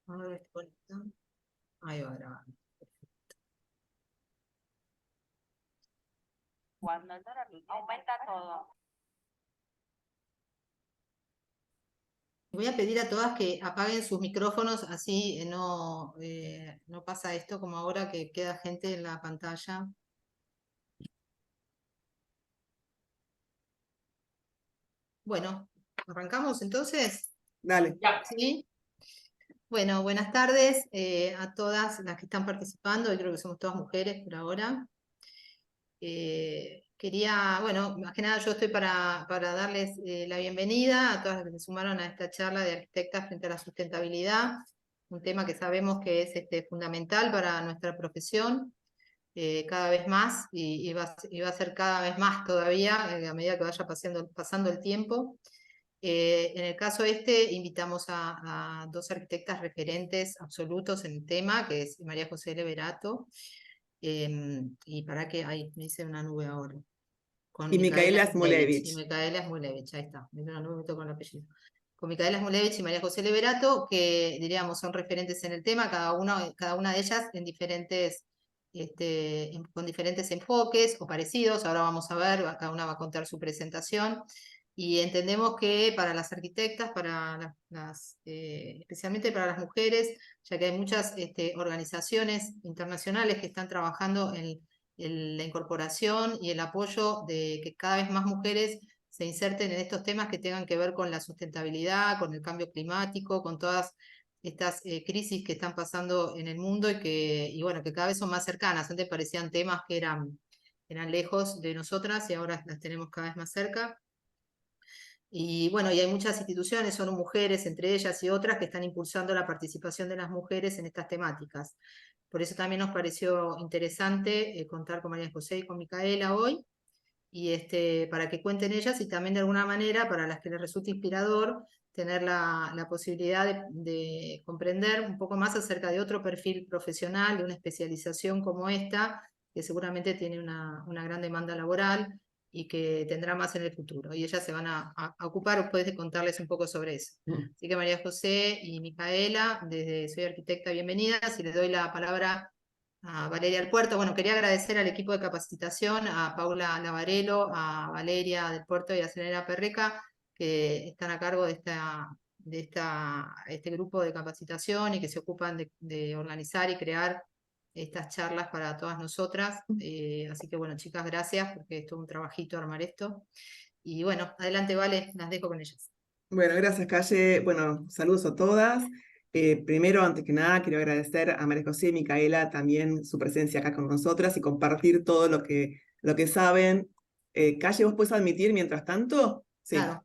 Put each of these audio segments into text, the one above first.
Ahora estoy conectando. Ahí va grabando. Cuando el dólar aumenta todo. Voy a pedir a todas que apaguen sus micrófonos, así no pasa esto como ahora que queda gente en la pantalla. Bueno, ¿arrancamos entonces? Dale. ¿Sí? Bueno, buenas tardes a todas las que están participando. Yo creo que somos todas mujeres por ahora. Bueno, más que nada yo estoy para darles la bienvenida a todas las que se sumaron a esta charla de arquitectas frente a la sustentabilidad, un tema que sabemos que es fundamental para nuestra profesión, cada vez más, y va a ser cada vez más todavía a medida que vaya pasando el tiempo. En el caso invitamos a dos arquitectas referentes absolutos en el tema, que es María José Leverato, y para que, ahí me hice una nube ahora, con Y Micaela Smulevich. Y Smulevich. Micaela Smulevich, ahí está, me hice una nube con el apellido. Con Micaela Smulevich y María José Leverato, que diríamos son referentes en el tema, cada una de ellas en diferentes, con diferentes enfoques o parecidos. Ahora vamos a ver, cada una va a contar su presentación. Y entendemos que para las arquitectas, especialmente para las mujeres, ya que hay muchas organizaciones internacionales que están trabajando en la incorporación y el apoyo de que cada vez más mujeres se inserten en estos temas que tengan que ver con la sustentabilidad, con el cambio climático, con todas estas crisis que están pasando en el mundo y bueno, que cada vez son más cercanas. Antes parecían temas que eran lejos de nosotras y ahora las tenemos cada vez más cerca. Y bueno, y hay muchas instituciones, son mujeres, entre ellas y otras, que están impulsando la participación de las mujeres en estas temáticas. Por eso también nos pareció interesante contar con María José y con Micaela hoy, y para que cuenten ellas y también de alguna manera, para las que les resulte inspirador, tener la posibilidad de comprender un poco más acerca de otro perfil profesional, de una especialización como esta, que seguramente tiene una gran demanda laboral y que tendrá más en el futuro. Y ellas se van a ocupar después de contarles un poco sobre eso. Así que María José y Micaela, desde Soy Arquitecta, bienvenidas, y les doy la palabra a Valeria del Puerto. Bueno, quería agradecer al equipo de capacitación, a Paula Lavarelo, a Valeria del Puerto y a Selena Perreca, que están a cargo de este grupo de capacitación y que se ocupan de organizar y crear estas charlas para todas nosotras. Así que bueno, chicas, gracias, porque es todo un trabajito armar esto. Y bueno, adelante, Vale, las dejo con ellas. Bueno, gracias, Calle. Bueno, saludos a todas. Primero, antes que nada, quiero agradecer a María José y Micaela también su presencia acá con nosotras y compartir todo lo que saben. Calle, ¿vos puedes admitir mientras tanto? Sí. Claro.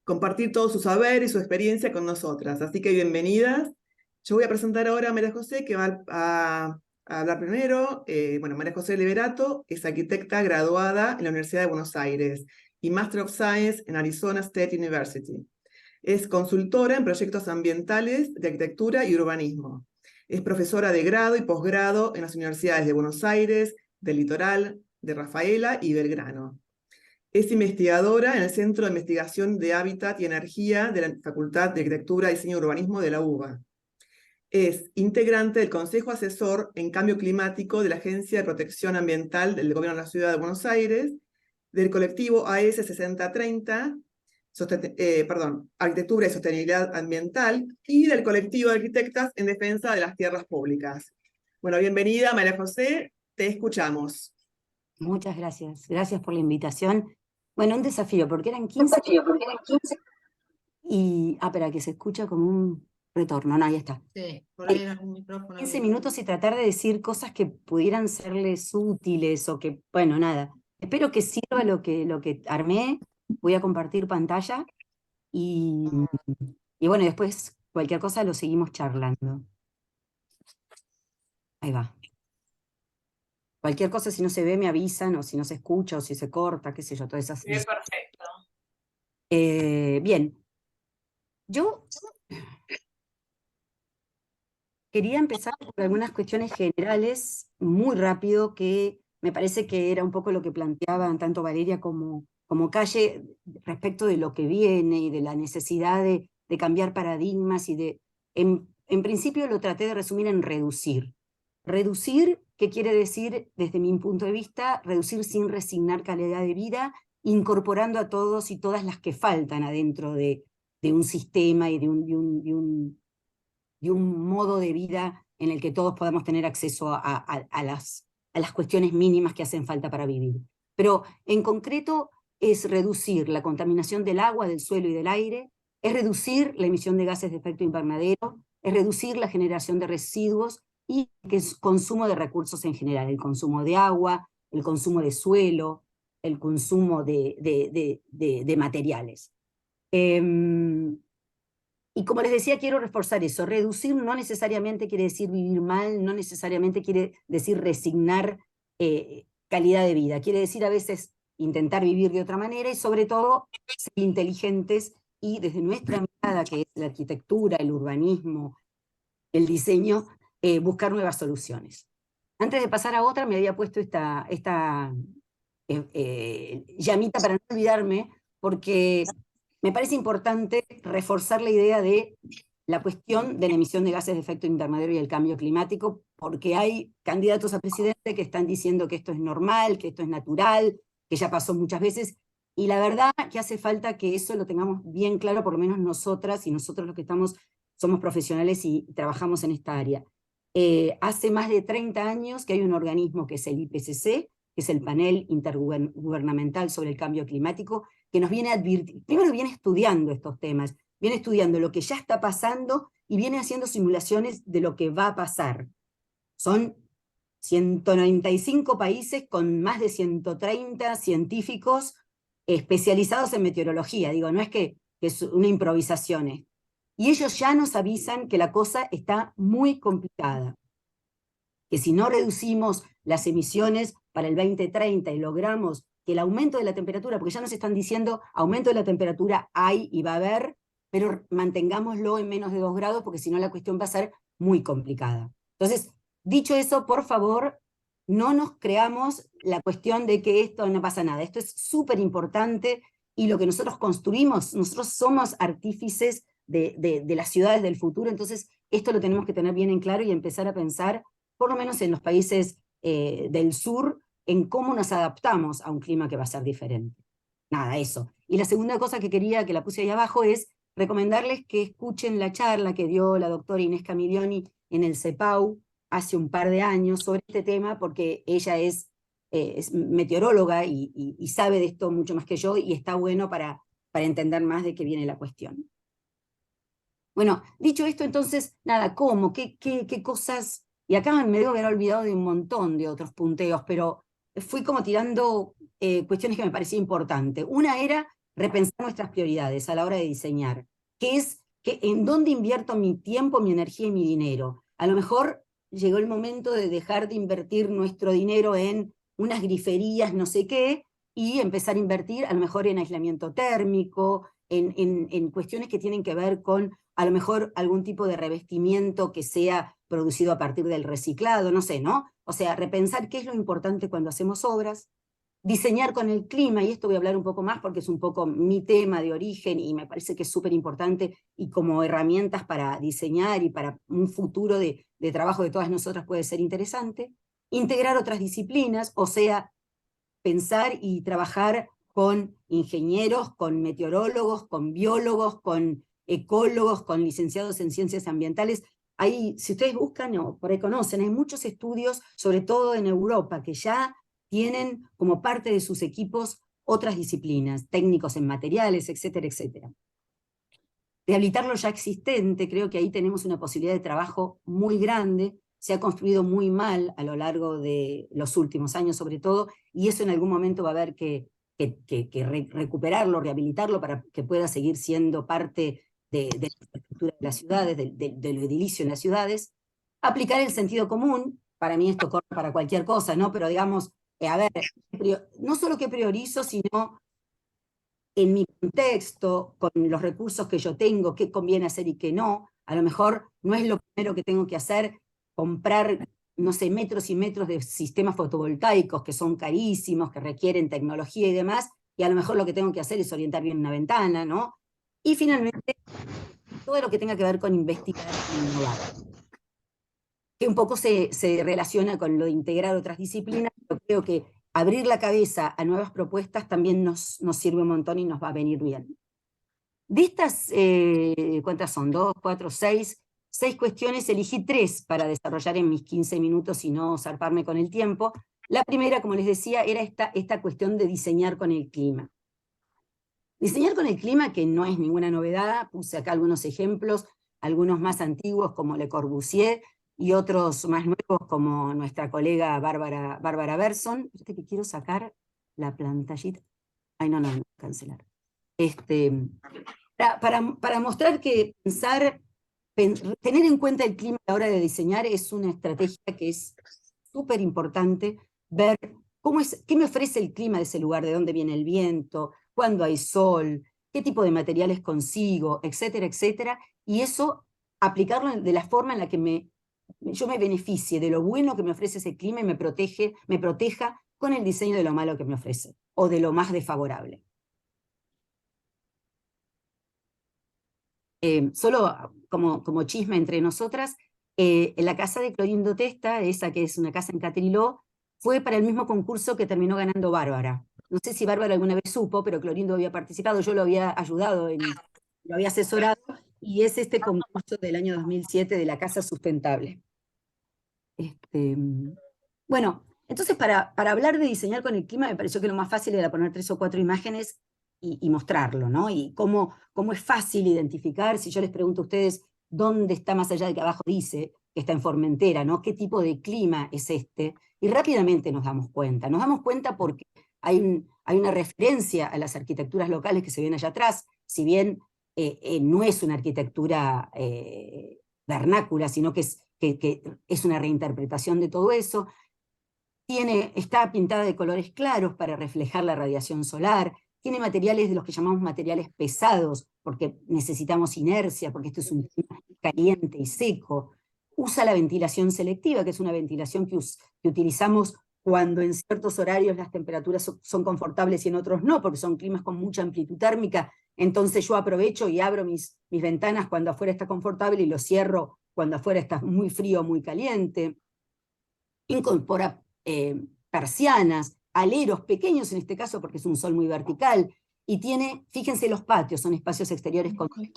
Compartir todo su saber y su experiencia con nosotras. Así que bienvenidas. Yo voy a presentar ahora a María José, que va a hablar primero. Bueno, María José Liberato es arquitecta graduada en la Universidad de Buenos Aires y Master of Science en Arizona State University. Es consultora en proyectos ambientales de arquitectura y urbanismo. Es profesora de grado y posgrado en las universidades de Buenos Aires, del Litoral, de Rafaela y Belgrano. Es investigadora en el Centro de Investigación de Hábitat y Energía de la Facultad de Arquitectura, Diseño y Urbanismo de la UBA. Es integrante del Consejo Asesor en Cambio Climático de la Agencia de Protección Ambiental del Gobierno de la Ciudad de Buenos Aires, del colectivo AS 6030, Arquitectura y Sostenibilidad Ambiental, y del colectivo de arquitectas en defensa de las tierras públicas. Bueno, bienvenida, María José, te escuchamos. Muchas gracias. Gracias por la invitación. Bueno, un desafío, porque eran 15. Espera, que se escucha como un retorno. No, ahí está. Sí, por ahí en algún micrófono. 15 minutos y tratar de decir cosas que pudieran serles útiles o que, bueno, nada. Espero que sirva lo que armé. Voy a compartir pantalla y bueno, después cualquier cosa lo seguimos charlando. Ahí va. Cualquier cosa, si no se ve, me avisan, o si no se escucha, o si se corta, qué sé yo, todas esas. Es perfecto. Bien. Yo quería empezar por algunas cuestiones generales, muy rápido, que me parece que era un poco lo que planteaban tanto Valeria como Calle respecto de lo que viene y de la necesidad de de cambiar paradigmas y de... En principio lo traté de resumir en reducir. Reducir, ¿qué quiere decir desde mi punto de vista? Reducir sin resignar calidad de vida, incorporando a todos y todas las que faltan adentro de un sistema y de un modo de vida en el que todos podamos tener acceso a las cuestiones mínimas que hacen falta para vivir. Pero en concreto es reducir la contaminación del agua, del suelo y del aire, es reducir la emisión de gases de efecto invernadero, es reducir la generación de residuos y el consumo de recursos en general, el consumo de agua, el consumo de suelo, el consumo de materiales. Y como les decía, quiero reforzar eso. Reducir no necesariamente quiere decir vivir mal, no necesariamente quiere decir resignar calidad de vida. Quiere decir a veces intentar vivir de otra manera y sobre todo ser inteligentes y desde nuestra mirada, que es la arquitectura, el urbanismo, el diseño, buscar nuevas soluciones. Antes de pasar a otra, me había puesto esta llamita para no olvidarme, porque me parece importante reforzar la idea de la cuestión de la emisión de gases de efecto invernadero y el cambio climático, porque hay candidatos a presidente que están diciendo que esto es normal, que esto es natural, que ya pasó muchas veces, y la verdad que hace falta que eso lo tengamos bien claro, por lo menos nosotras y nosotros los que somos profesionales y trabajamos en esta área. Hace más de 30 años que hay un organismo que es el IPCC, que es el Panel Intergubernamental sobre el Cambio Climático, que nos viene primero viene estudiando estos temas, viene estudiando lo que ya está pasando y viene haciendo simulaciones de lo que va a pasar. Son 195 países con más de 130 científicos especializados en meteorología. Digo, no es que es una improvisación. Y ellos ya nos avisan que la cosa está muy complicada, que si no reducimos las emisiones para el 2030 y logramos que el aumento de la temperatura, porque ya nos están diciendo aumento de la temperatura hay y va a haber, pero mantengámoslo en menos de 2 grados, porque si no la cuestión va a ser muy complicada. Entonces, dicho eso, por favor, no nos creamos la cuestión de que esto no pasa nada. Esto es súper importante y lo que nosotros construimos, nosotros somos artífices de las ciudades del futuro, entonces esto lo tenemos que tener bien en claro y empezar a pensar, por lo menos en los países del sur, en cómo nos adaptamos a un clima que va a ser diferente. Nada, eso. Y la segunda cosa que quería, que la puse ahí abajo, es recomendarles que escuchen la charla que dio la doctora Inés Camiglioni en el CEPAU hace un par de años sobre este tema, porque ella es meteoróloga y sabe de esto mucho más que yo, y está bueno para entender más de qué viene la cuestión. Bueno, dicho esto, entonces, nada, ¿cómo? ¿Qué cosas? Y acá me debo haber olvidado de un montón de otros punteos, pero fui como tirando cuestiones que me parecía importante. Una era repensar nuestras prioridades a la hora de diseñar. ¿Qué es, en dónde invierto mi tiempo, mi energía y mi dinero? A lo mejor llegó el momento de dejar de invertir nuestro dinero en unas griferías, no sé qué, y empezar a invertir a lo mejor en aislamiento térmico, en cuestiones que tienen que ver con a lo mejor algún tipo de revestimiento que sea producido a partir del reciclado, no sé, ¿no? O sea, repensar qué es lo importante cuando hacemos obras, diseñar con el clima, y esto voy a hablar un poco más porque es un poco mi tema de origen y me parece que es súper importante, y como herramientas para diseñar y para un futuro de trabajo de todas nosotras puede ser interesante. Integrar otras disciplinas, o sea, pensar y trabajar con ingenieros, con meteorólogos, con biólogos, con ecólogos, con licenciados en ciencias ambientales. Ahí, si ustedes buscan o por ahí conocen, hay muchos estudios, sobre todo en Europa, que ya tienen como parte de sus equipos otras disciplinas, técnicos en materiales, etcétera, etcétera. Rehabilitar lo ya existente, creo que ahí tenemos una posibilidad de trabajo muy grande, se ha construido muy mal a lo largo de los últimos años sobre todo, y eso en algún momento va a haber que recuperarlo, rehabilitarlo para que pueda seguir siendo parte de la infraestructura de las ciudades, de lo edilicio en las ciudades. Aplicar el sentido común, para mí esto corre para cualquier cosa, ¿no? Pero digamos, a ver, no solo que priorizo, sino en mi contexto, con los recursos que yo tengo, qué conviene hacer y qué no. A lo mejor no es lo primero que tengo que hacer, comprar, no sé, metros y metros de sistemas fotovoltaicos que son carísimos, que requieren tecnología y demás, y a lo mejor lo que tengo que hacer es orientar bien una ventana, ¿no? Y finalmente, todo lo que tenga que ver con investigar e innovar, que un poco se relaciona con lo de integrar otras disciplinas, pero creo que abrir la cabeza a nuevas propuestas también nos sirve un montón y nos va a venir bien. De estas, ¿cuántas son? 2, 4, 6 cuestiones, elegí 3 para desarrollar en mis 15 minutos y no zarparme con el tiempo. La primera, como les decía, era esta cuestión de diseñar con el clima. Diseñar con el clima, que no es ninguna novedad, puse acá algunos ejemplos, algunos más antiguos como Le Corbusier y otros más nuevos como nuestra colega Bárbara Berson. Fíjate que quiero sacar la pantallita. Ay, no, cancelar. Para mostrar que tener en cuenta el clima a la hora de diseñar es una estrategia que es súper importante, ver qué me ofrece el clima de ese lugar, de dónde viene el viento, cuándo hay sol, qué tipo de materiales consigo, etcétera, etcétera, y eso aplicarlo de la forma en la que yo me beneficie de lo bueno que me ofrece ese clima y me proteja con el diseño de lo malo que me ofrece, o de lo más desfavorable. Solo como chisme entre nosotras, en la casa de Clorindo Testa, esa que es una casa en Catriló, fue para el mismo concurso que terminó ganando Bárbara. No sé si Bárbara alguna vez supo, pero Clorindo había participado, yo lo había ayudado, lo había asesorado, y es este concurso del año 2007 de la Casa Sustentable. Bueno, entonces para hablar de diseñar con el clima me pareció que lo más fácil era poner 3 o 4 imágenes y mostrarlo, ¿no? Y cómo es fácil identificar, si yo les pregunto a ustedes dónde está, más allá de que abajo dice que está en Formentera, ¿no? ¿Qué tipo de clima es este? Y rápidamente nos damos cuenta. Nos damos cuenta porque hay una referencia a las arquitecturas locales que se ven allá atrás, si bien no es una arquitectura vernácula, sino que es una reinterpretación de todo eso. Está pintada de colores claros para reflejar la radiación solar, tiene materiales de los que llamamos materiales pesados, porque necesitamos inercia, porque esto es un clima caliente y seco. Usa la ventilación selectiva, que es una ventilación que utilizamos cuando en ciertos horarios las temperaturas son confortables y en otros no, porque son climas con mucha amplitud térmica. Entonces yo aprovecho y abro mis ventanas cuando afuera está confortable y lo cierro cuando afuera está muy frío o muy caliente. Incorpora persianas, aleros pequeños en este caso porque es un sol muy vertical, y tiene, fíjense los patios, son espacios exteriores con puede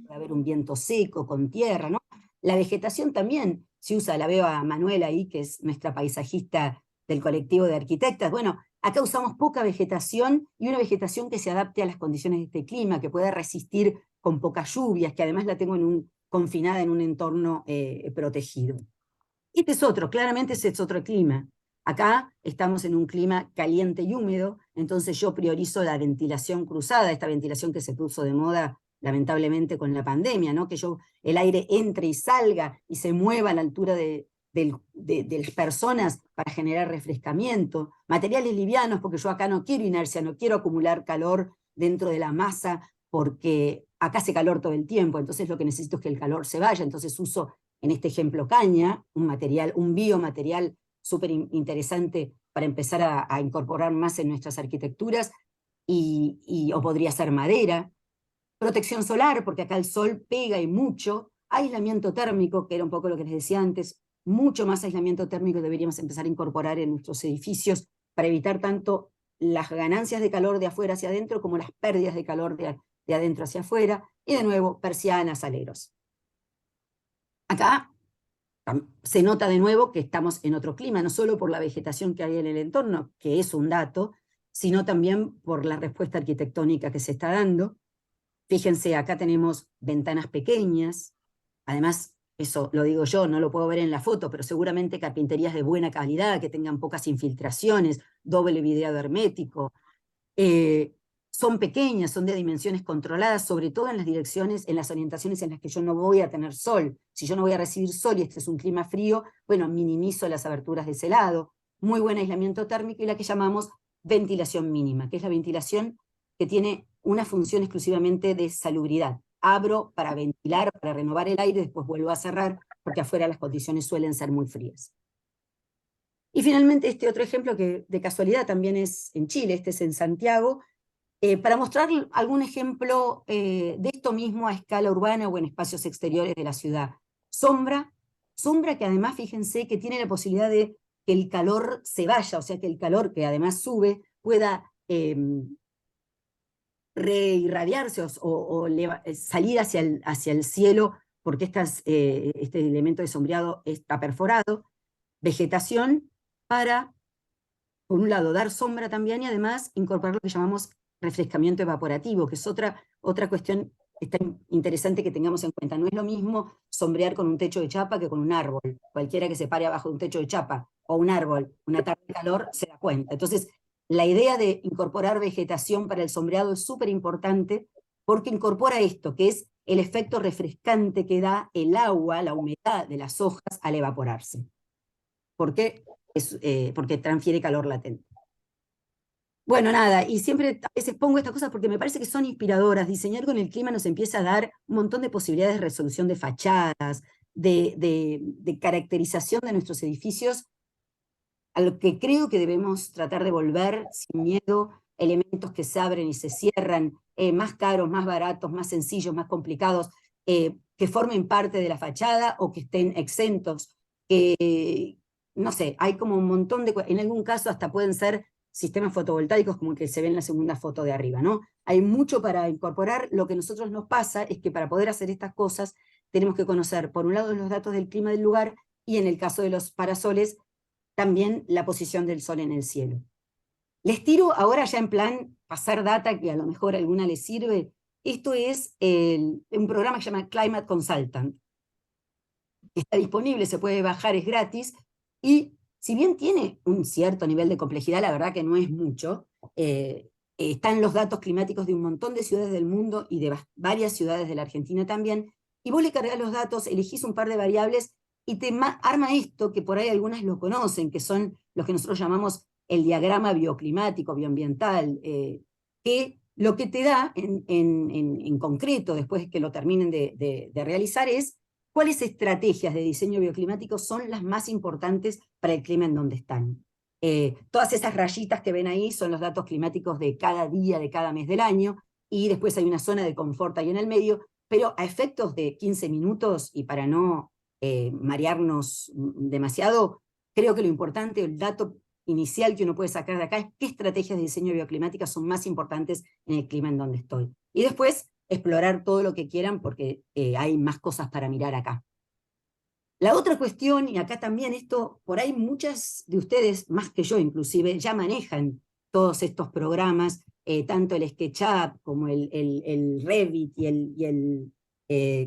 haber un viento seco, con tierra, ¿no? La vegetación también se usa, la veo a Manuela ahí, que es nuestra paisajista del colectivo de arquitectas. Bueno, acá usamos poca vegetación y una vegetación que se adapte a las condiciones de este clima, que pueda resistir con pocas lluvias, que además la tengo confinada en un entorno protegido. Este es otro, claramente ese es otro clima. Acá estamos en un clima caliente y húmedo, entonces yo priorizo la ventilación cruzada, esta ventilación que se puso de moda lamentablemente con la pandemia, ¿no? Que el aire entre y salga y se mueva a la altura de las personas para generar refrescamiento. Materiales livianos, porque yo acá no quiero inercia, no quiero acumular calor dentro de la masa, porque acá hace calor todo el tiempo, entonces lo que necesito es que el calor se vaya, entonces uso en este ejemplo caña, un biomaterial súper interesante para empezar a incorporar más en nuestras arquitecturas, o podría ser madera. Protección solar, porque acá el sol pega y mucho. Aislamiento térmico, que era un poco lo que les decía antes, mucho más aislamiento térmico deberíamos empezar a incorporar en nuestros edificios para evitar tanto las ganancias de calor de afuera hacia adentro como las pérdidas de calor de adentro hacia afuera. Y de nuevo, persianas, aleros. Acá se nota de nuevo que estamos en otro clima, no solo por la vegetación que hay en el entorno, que es un dato, sino también por la respuesta arquitectónica que se está dando. Fíjense, acá tenemos ventanas pequeñas, además, eso lo digo yo, no lo puedo ver en la foto, pero seguramente carpinterías de buena calidad, que tengan pocas infiltraciones, doble vidriado hermético. Son pequeñas, son de dimensiones controladas, sobre todo en las orientaciones en las que yo no voy a tener sol. Si yo no voy a recibir sol y este es un clima frío, bueno, minimizo las aberturas de ese lado. Muy buen aislamiento térmico y la que llamamos ventilación mínima, que es la ventilación que tiene una función exclusivamente de salubridad. Abro para ventilar, para renovar el aire, después vuelvo a cerrar, porque afuera las condiciones suelen ser muy frías. Y finalmente este otro ejemplo que de casualidad también es en Chile, este es en Santiago, Para mostrar algún ejemplo de esto mismo a escala urbana o en espacios exteriores de la ciudad. Sombra que además, fíjense, que tiene la posibilidad de que el calor se vaya, o sea, que el calor que además sube pueda reirradiarse o salir hacia el cielo, porque este elemento de sombreado está perforado. Vegetación para, por un lado, dar sombra también y además incorporar lo que llamamos refrescamiento evaporativo, que es otra cuestión interesante que tengamos en cuenta. No es lo mismo sombrear con un techo de chapa que con un árbol. Cualquiera que se pare abajo de un techo de chapa o un árbol, una tarde de calor, se da cuenta. Entonces, la idea de incorporar vegetación para el sombreado es súper importante porque incorpora esto, que es el efecto refrescante que da el agua, la humedad de las hojas al evaporarse. Porque transfiere calor latente. Bueno, nada, y siempre a veces pongo estas cosas porque me parece que son inspiradoras. Diseñar con el clima nos empieza a dar un montón de posibilidades de resolución de fachadas, de caracterización de nuestros edificios, a lo que creo que debemos tratar de volver sin miedo, elementos que se abren y se cierran, más caros, más baratos, más sencillos, más complicados, que formen parte de la fachada o que estén exentos, no sé, hay como un montón en algún caso hasta pueden ser sistemas fotovoltaicos como el que se ve en la segunda foto de arriba, ¿no? Hay mucho para incorporar. Lo que a nosotros nos pasa es que para poder hacer estas cosas tenemos que conocer, por un lado, los datos del clima del lugar y en el caso de los parasoles, también la posición del sol en el cielo. Les tiro ahora ya en plan pasar data que a lo mejor a alguna les sirve. Esto es un programa que se llama Climate Consultant. Está disponible, se puede bajar, es gratis, y si bien tiene un cierto nivel de complejidad, la verdad que no es mucho, están los datos climáticos de un montón de ciudades del mundo y de varias ciudades de la Argentina también, y vos le cargás los datos, elegís un par de variables y te arma esto, que por ahí algunas lo conocen, que son los que nosotros llamamos el diagrama bioclimático, bioambiental, que lo que te da en concreto, después de que lo terminen de realizar, es cuáles estrategias de diseño bioclimático son las más importantes para el clima en donde están. Todas esas rayitas que ven ahí son los datos climáticos de cada día, de cada mes del año, y después hay una zona de confort ahí en el medio, pero a efectos de 15 minutos y para no marearnos demasiado, creo que lo importante, el dato inicial que uno puede sacar de acá es qué estrategias de diseño bioclimática son más importantes en el clima en donde estoy. Y después explorar todo lo que quieran porque hay más cosas para mirar acá. La otra cuestión, y acá también esto, por ahí muchas de ustedes, más que yo inclusive, ya manejan todos estos programas, tanto el SketchUp como el Revit y el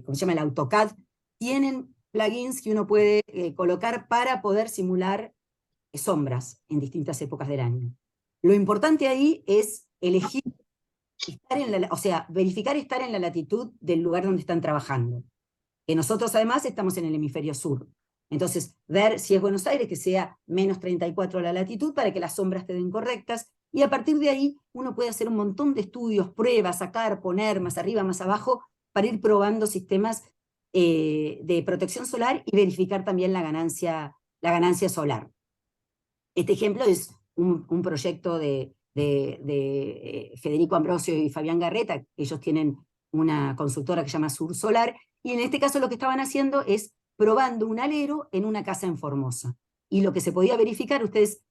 ¿cómo se llama? El AutoCAD, tienen plugins que uno puede colocar para poder simular sombras en distintas épocas del año. Lo importante ahí es elegir verificar estar en la latitud del lugar donde están trabajando. Que nosotros además estamos en el hemisferio sur. Entonces, ver si es Buenos Aires, que sea menos 34 la latitud para que las sombras te den correctas, y a partir de ahí uno puede hacer un montón de estudios, pruebas, sacar, poner, más arriba, más abajo, para ir probando sistemas de protección solar y verificar también la ganancia solar. Este ejemplo es un proyecto de Federico Ambrosio y Fabián Garreta. Ellos tienen una consultora que se llama Sur Solar, y en este caso lo que estaban haciendo es probando un alero en una casa en Formosa. Y lo que se podía verificar,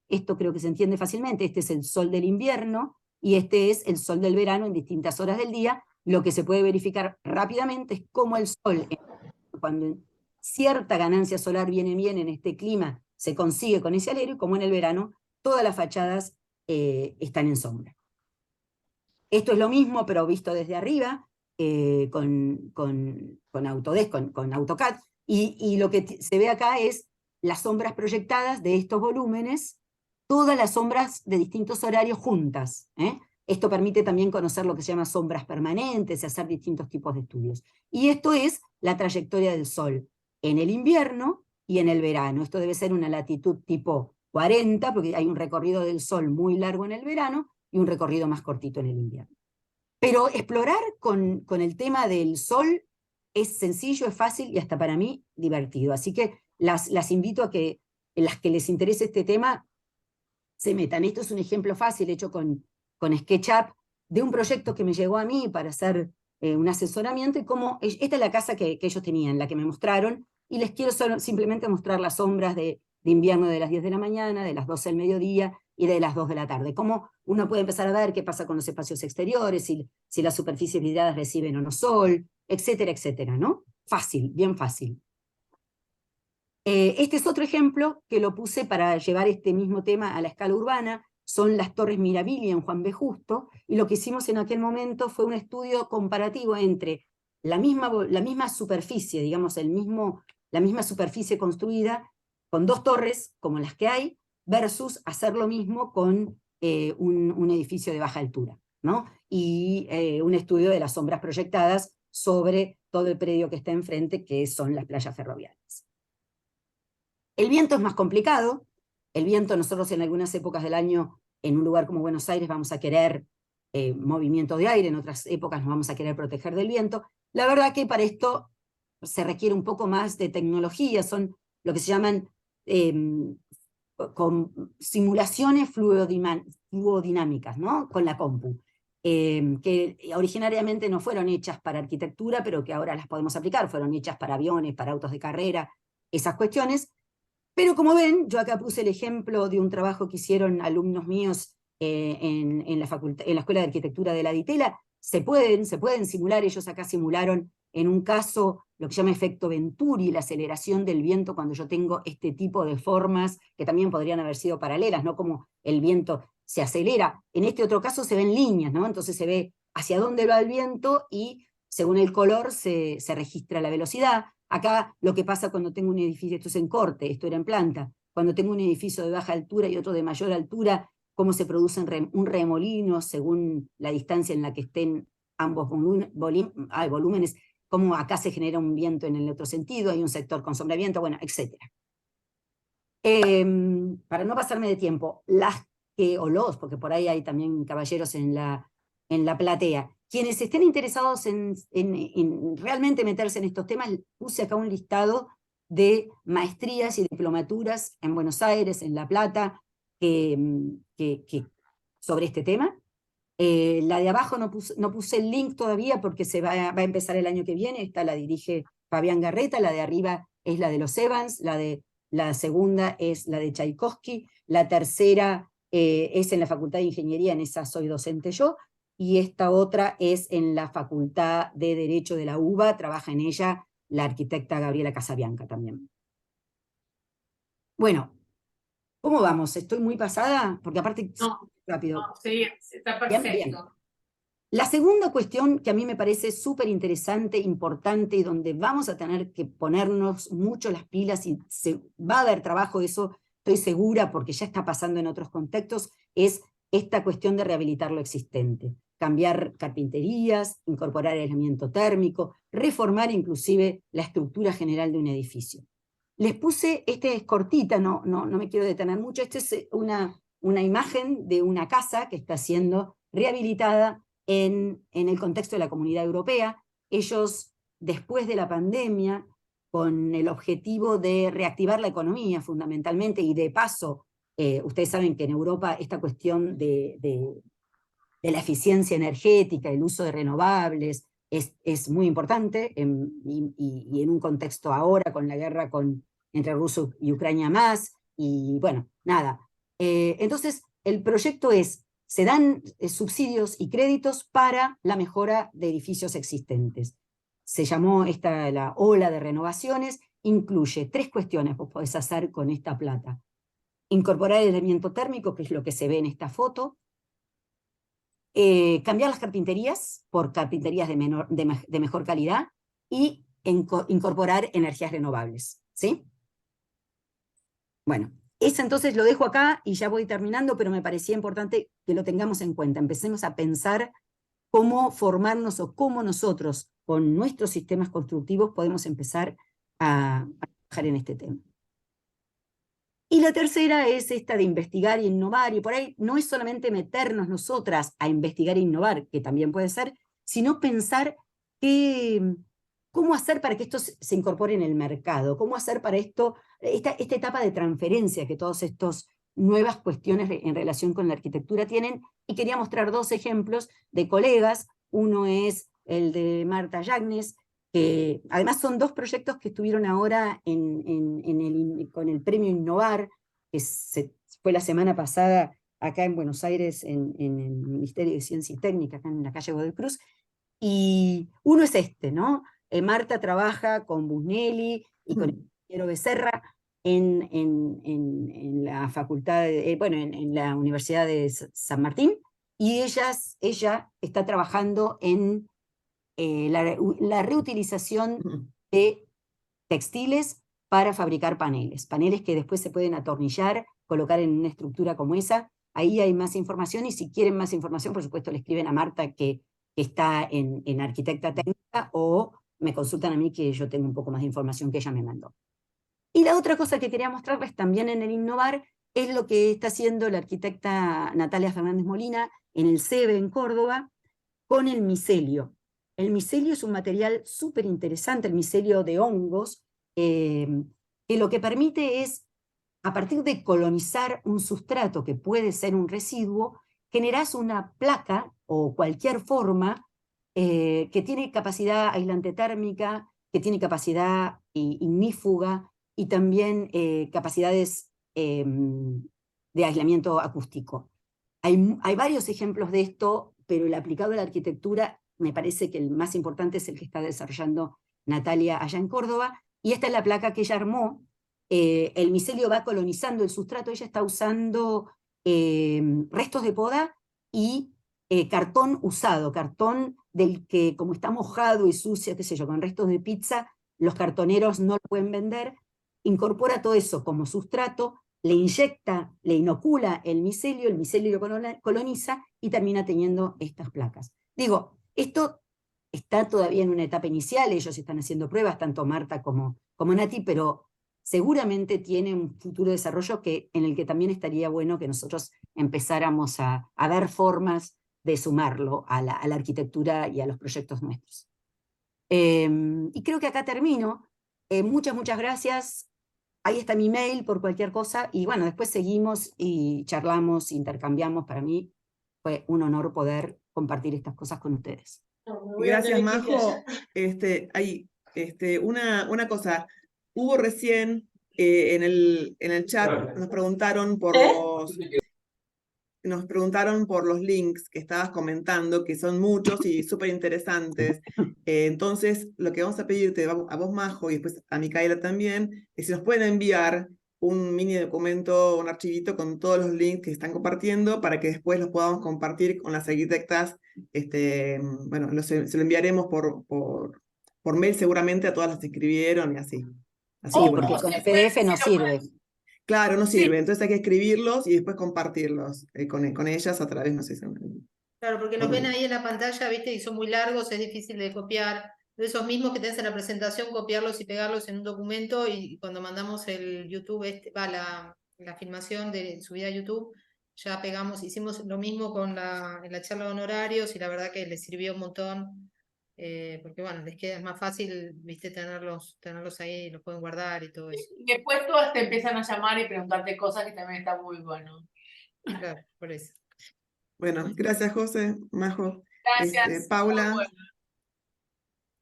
esto creo que se entiende fácilmente, este es el sol del invierno y este es el sol del verano en distintas horas del día. Lo que se puede verificar rápidamente es cómo el sol, cuando cierta ganancia solar viene bien en este clima, se consigue con ese alero, y como en el verano, todas las fachadas están en sombra. Esto es lo mismo, pero visto desde arriba, con Autodesk, con AutoCAD, y lo que se ve acá es las sombras proyectadas de estos volúmenes, todas las sombras de distintos horarios juntas. Esto permite también conocer lo que se llama sombras permanentes y hacer distintos tipos de estudios. Y esto es la trayectoria del Sol en el invierno y en el verano. Esto debe ser una latitud tipo 40, porque hay un recorrido del Sol muy largo en el verano y un recorrido más cortito en el invierno. Pero explorar con el tema del Sol es sencillo, es fácil y hasta para mí divertido. Así que las invito a que en las que les interese este tema se metan. Esto es un ejemplo fácil hecho con SketchUp de un proyecto que me llegó a mí para hacer un asesoramiento, y cómo esta es la casa que ellos tenían, la que me mostraron, y les quiero simplemente mostrar las sombras de invierno de las 10 de la mañana, de las 12 del mediodía y de las 2 de la tarde. Cómo uno puede empezar a ver qué pasa con los espacios exteriores, si las superficies vidriadas reciben o no sol, etcétera, etcétera, ¿no? Fácil, bien fácil. Este es otro ejemplo que lo puse para llevar este mismo tema a la escala urbana. Son las Torres Mirabilia en Juan B. Justo, y lo que hicimos en aquel momento fue un estudio comparativo entre la misma superficie, digamos, la misma superficie construida con 2 torres, como las que hay, versus hacer lo mismo con un edificio de baja altura, ¿no? Y un estudio de las sombras proyectadas sobre todo el predio que está enfrente, que son las playas ferroviarias. El viento es más complicado. El viento, nosotros en algunas épocas del año, en un lugar como Buenos Aires, vamos a querer movimiento de aire, en otras épocas nos vamos a querer proteger del viento. La verdad que para esto se requiere un poco más de tecnología, son lo que se llaman con simulaciones fluodinámicas, ¿no? Con la compu, que originariamente no fueron hechas para arquitectura, pero que ahora las podemos aplicar, fueron hechas para aviones, para autos de carrera, esas cuestiones. Pero como ven, yo acá puse el ejemplo de un trabajo que hicieron alumnos míos en la Escuela de Arquitectura de la Ditela. Se pueden simular, ellos acá simularon en un caso lo que se llama efecto Venturi, la aceleración del viento cuando yo tengo este tipo de formas, que también podrían haber sido paralelas, ¿no? Como el viento se acelera. En este otro caso se ven líneas, ¿no? Entonces se ve hacia dónde va el viento y según el color se registra la velocidad. Acá lo que pasa cuando tengo un edificio, esto es en corte, esto era en planta, cuando tengo un edificio de baja altura y otro de mayor altura, cómo se produce un remolino según la distancia en la que estén ambos volúmenes, cómo acá se genera un viento en el otro sentido, hay un sector con sombra de viento, bueno, etc. Para no pasarme de tiempo, porque por ahí hay también caballeros en la platea, quienes estén interesados en realmente meterse en estos temas, puse acá un listado de maestrías y diplomaturas en Buenos Aires, en La Plata, sobre este tema. La de abajo no puse el link todavía porque va a empezar el año que viene. Esta la dirige Fabián Garreta, la de arriba es la de los Evans, la segunda es la de Tchaikovsky, la tercera es en la Facultad de Ingeniería, en esa soy docente yo, y esta otra es en la Facultad de Derecho de la UBA, trabaja en ella la arquitecta Gabriela Casabianca también. Bueno, ¿cómo vamos? ¿Estoy muy pasada? Porque aparte, No, rápido. no, sí, está Bien, perfecto. bien. La segunda cuestión que a mí me parece súper interesante, importante, y donde vamos a tener que ponernos mucho las pilas y va a haber trabajo, eso estoy segura porque ya está pasando en otros contextos, es esta cuestión de rehabilitar lo existente. Cambiar carpinterías, incorporar aislamiento térmico, reformar inclusive la estructura general de un edificio. Les puse, este es cortita, no me quiero detener mucho, esta es una imagen de una casa que está siendo rehabilitada en el contexto de la Comunidad Europea. Ellos, después de la pandemia, con el objetivo de reactivar la economía fundamentalmente, y de paso, ustedes saben que en Europa esta cuestión de la eficiencia energética, el uso de renovables, es muy importante, y en un contexto ahora con la guerra entre Rusia y Ucrania más, y bueno, nada. Entonces, el proyecto se dan subsidios y créditos para la mejora de edificios existentes. Se llamó la ola de renovaciones, incluye 3 cuestiones que vos podés hacer con esta plata. Incorporar el aislamiento térmico, que es lo que se ve en esta foto, cambiar las carpinterías por carpinterías de mejor calidad y incorporar energías renovables, ¿sí? Bueno, eso entonces lo dejo acá y ya voy terminando, pero me parecía importante que lo tengamos en cuenta. Empecemos a pensar cómo formarnos o cómo nosotros, con nuestros sistemas constructivos, podemos empezar a trabajar en este tema. Y la tercera es esta de investigar e innovar, y por ahí no es solamente meternos nosotras a investigar e innovar, que también puede ser, sino pensar cómo hacer para que esto se incorpore en el mercado, cómo hacer para esta etapa de transferencia que todos estos nuevas cuestiones en relación con la arquitectura tienen, y quería mostrar 2 ejemplos de colegas. Uno es el de Marta Yagnes, que además son 2 proyectos que estuvieron ahora con el premio Innovar, que fue la semana pasada acá en Buenos Aires, en el Ministerio de Ciencia y Técnica, acá en la calle Godoy Cruz, y uno es este, ¿no? Marta trabaja con Busnelli y con el ingeniero Becerra en la facultad, en la Universidad de San Martín, y ella está trabajando en la reutilización de textiles para fabricar paneles que después se pueden atornillar, colocar en una estructura como esa. Ahí hay más información, y si quieren más información, por supuesto, le escriben a Marta, que está en Arquitecta Técnica, o me consultan a mí, que yo tengo un poco más de información que ella me mandó. Y la otra cosa que quería mostrarles también en el Innovar es lo que está haciendo la arquitecta Natalia Fernández Molina en el CEBE en Córdoba con el micelio. El micelio es un material súper interesante, el micelio de hongos, que lo que permite es, a partir de colonizar un sustrato que puede ser un residuo, generás una placa o cualquier forma que tiene capacidad aislante térmica, que tiene capacidad ignífuga, y también capacidades de aislamiento acústico. Hay varios ejemplos de esto, pero el aplicado a la arquitectura me parece que el más importante es el que está desarrollando Natalia allá en Córdoba, y esta es la placa que ella armó. El micelio va colonizando el sustrato, ella está usando restos de poda y cartón usado, cartón del que, como está mojado y sucio, qué sé yo, con restos de pizza, los cartoneros no lo pueden vender. Incorpora todo eso como sustrato, le inyecta, le inocula el micelio coloniza y termina teniendo estas placas. Digo, esto está todavía en una etapa inicial, ellos están haciendo pruebas, tanto Marta como Nati, pero seguramente tiene un futuro desarrollo en el que también estaría bueno que nosotros empezáramos a ver formas de sumarlo a la arquitectura y a los proyectos nuestros. Y creo que acá termino. Muchas gracias. Ahí está mi mail por cualquier cosa, y bueno, después seguimos y charlamos, intercambiamos. Para mí fue un honor poder compartir estas cosas con ustedes. Gracias, Majo. Hay una cosa. Hubo recién en el chat, nos preguntaron por los links que estabas comentando, que son muchos y súper interesantes. Entonces, lo que vamos a pedirte a vos, Majo, y después a Micaela también, es si nos pueden enviar un mini documento, un archivito con todos los links que están compartiendo, para que después los podamos compartir con las arquitectas. Bueno, se lo enviaremos por mail seguramente a todas las que escribieron y así. Sí, porque con el PDF no sirve. Claro, no sirve, entonces hay que escribirlos y después compartirlos con ellas a través, no sé si... Claro, porque los ven ahí en la pantalla, ¿viste? Y son muy largos, es difícil de copiar. De esos mismos que tenés en la presentación, copiarlos y pegarlos en un documento, y cuando mandamos el YouTube, la filmación de subida a YouTube, ya pegamos, hicimos lo mismo en la charla de honorarios, y la verdad que les sirvió un montón, porque bueno, les queda más fácil, ¿viste? Tenerlos ahí, los pueden guardar y todo eso. Y después todas te empiezan a llamar y preguntarte cosas, que también está muy bueno. Claro, por eso. Bueno, gracias, José, Majo. Gracias. Paula.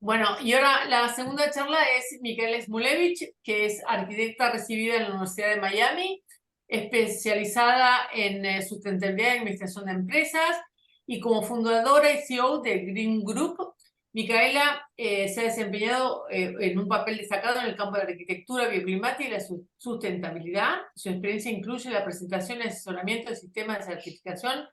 Bueno, y ahora la segunda charla es Micaela Smulevich, que es arquitecta recibida en la Universidad de Miami, especializada en sustentabilidad y administración de empresas, y como fundadora y CEO de Green Group. Micaela se ha desempeñado en un papel destacado en el campo de la arquitectura, bioclimática y la sustentabilidad. Su experiencia incluye la presentación y asesoramiento de sistemas de certificación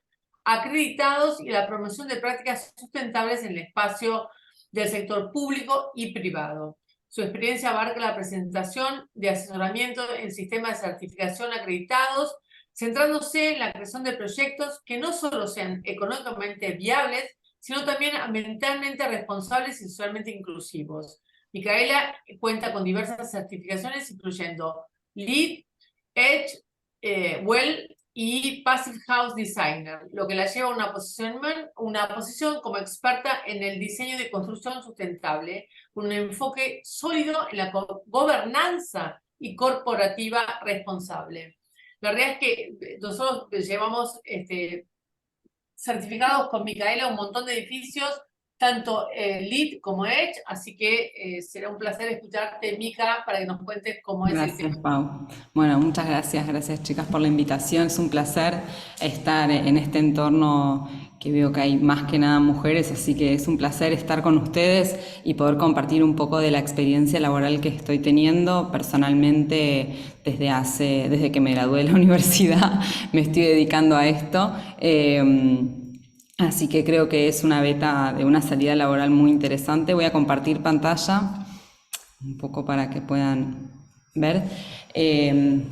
acreditados y la promoción de prácticas sustentables en el espacio del sector público y privado. Su experiencia abarca la presentación de asesoramiento en sistemas de certificación acreditados, centrándose en la creación de proyectos que no solo sean económicamente viables, sino también ambientalmente responsables y socialmente inclusivos. Micaela cuenta con diversas certificaciones, incluyendo LEED, EDGE, WELL y Passive House Designer, lo que la lleva a una posición como experta en el diseño de construcción sustentable, con un enfoque sólido en la gobernanza y corporativa responsable. La realidad es que nosotros llevamos certificados con Micaela un montón de edificios, tanto LEED como EDGE, así que será un placer escucharte, Mica, para que nos cuentes cómo es el Gracias, tema. Pau. Bueno, muchas gracias chicas por la invitación. Es un placer estar en este entorno que veo que hay más que nada mujeres, así que es un placer estar con ustedes y poder compartir un poco de la experiencia laboral que estoy teniendo. Personalmente, desde que me gradué de la universidad, me estoy dedicando a esto. Así que creo que es una beta de una salida laboral muy interesante. Voy a compartir pantalla un poco para que puedan ver.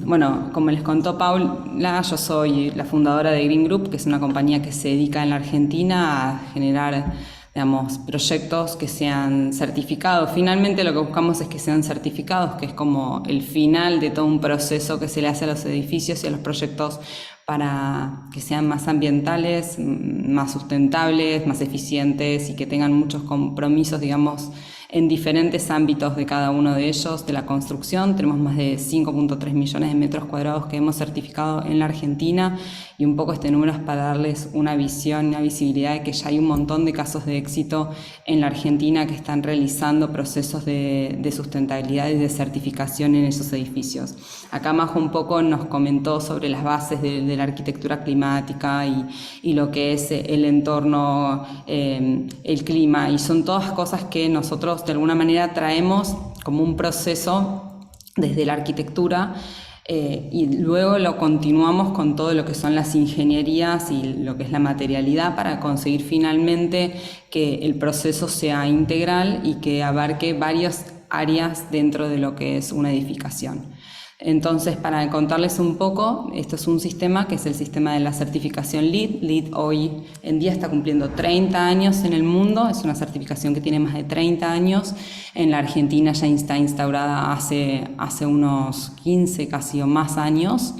Bueno, como les contó Paula, yo soy la fundadora de Green Group, que es una compañía que se dedica en la Argentina a generar, digamos, proyectos que sean certificados. Finalmente lo que buscamos es que sean certificados, que es como el final de todo un proceso que se le hace a los edificios y a los proyectos para que sean más ambientales, más sustentables, más eficientes y que tengan muchos compromisos, digamos, en diferentes ámbitos de cada uno de ellos, de la construcción. Tenemos más de 5.3 millones de metros cuadrados que hemos certificado en la Argentina, y un poco este número es para darles una visión, una visibilidad de que ya hay un montón de casos de éxito en la Argentina que están realizando procesos de sustentabilidad y de certificación en esos edificios. Acá Majo un poco nos comentó sobre las bases de la arquitectura climática y lo que es el entorno, el clima, y son todas cosas que nosotros de alguna manera traemos como un proceso desde la arquitectura, y luego lo continuamos con todo lo que son las ingenierías y lo que es la materialidad para conseguir finalmente que el proceso sea integral y que abarque varias áreas dentro de lo que es una edificación. Entonces, para contarles un poco, esto es un sistema que es el sistema de la certificación LEED. LEED hoy en día está cumpliendo 30 años en el mundo, es una certificación que tiene más de 30 años. En la Argentina ya está instaurada hace unos 15 casi o más años.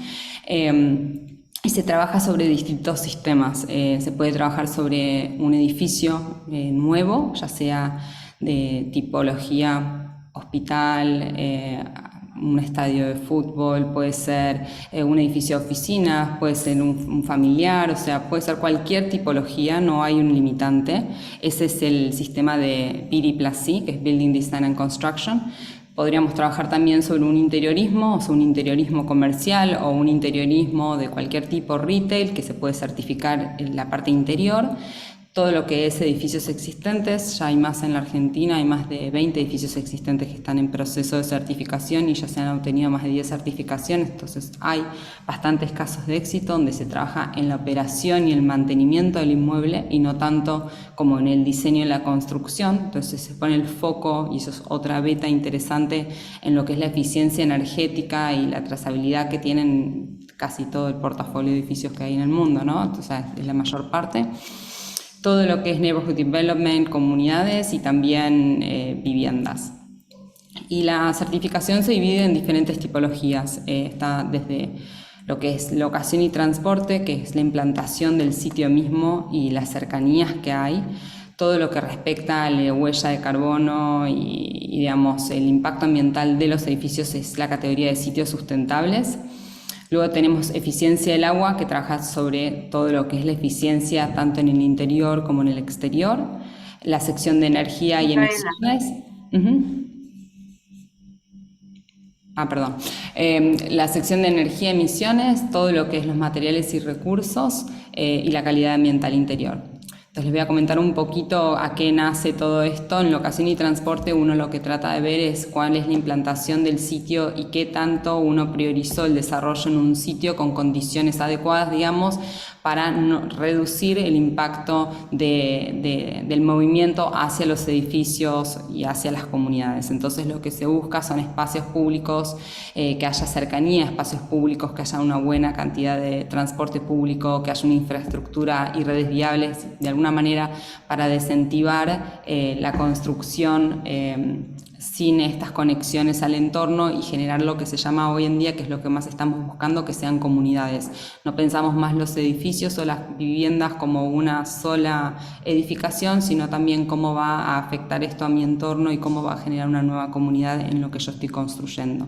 Y se trabaja sobre distintos sistemas. Se puede trabajar sobre un edificio nuevo, ya sea de tipología hospital, un estadio de fútbol, puede ser un edificio de oficinas, puede ser un familiar, o sea, puede ser cualquier tipología, no hay un limitante. Ese es el sistema de BD+C, que es Building Design and Construction. Podríamos trabajar también sobre un interiorismo, o sea, un interiorismo comercial o un interiorismo de cualquier tipo retail que se puede certificar en la parte interior. Todo lo que es edificios existentes, ya hay más en la Argentina, hay más de 20 edificios existentes que están en proceso de certificación y ya se han obtenido más de 10 certificaciones, entonces hay bastantes casos de éxito donde se trabaja en la operación y el mantenimiento del inmueble y no tanto como en el diseño y la construcción. Entonces se pone el foco, y eso es otra beta interesante, en lo que es la eficiencia energética y la trazabilidad que tienen casi todo el portafolio de edificios que hay en el mundo, ¿no? Entonces es la mayor parte. Todo lo que es neighborhood development, comunidades y también viviendas. Y la certificación se divide en diferentes tipologías. Está desde lo que es locación y transporte, que es la implantación del sitio mismo y las cercanías que hay. Todo lo que respecta a la huella de carbono y digamos, el impacto ambiental de los edificios es la categoría de sitios sustentables. Luego tenemos eficiencia del agua, que trabaja sobre todo lo que es la eficiencia tanto en el interior como en el exterior. La sección de energía y emisiones. La sección de energía y emisiones, todo lo que es los materiales y recursos y la calidad ambiental interior. Entonces les voy a comentar un poquito a qué nace todo esto. En locación y transporte uno lo que trata de ver es cuál es la implantación del sitio y qué tanto uno priorizó el desarrollo en un sitio con condiciones adecuadas, digamos, para reducir el impacto del movimiento hacia los edificios y hacia las comunidades. Entonces lo que se busca son espacios públicos, que haya cercanía, espacios públicos, que haya una buena cantidad de transporte público, que haya una infraestructura y redes viables, de alguna manera para desincentivar la construcción sin estas conexiones al entorno y generar lo que se llama hoy en día, que es lo que más estamos buscando, que sean comunidades. No pensamos más los edificios o las viviendas como una sola edificación, sino también cómo va a afectar esto a mi entorno y cómo va a generar una nueva comunidad en lo que yo estoy construyendo.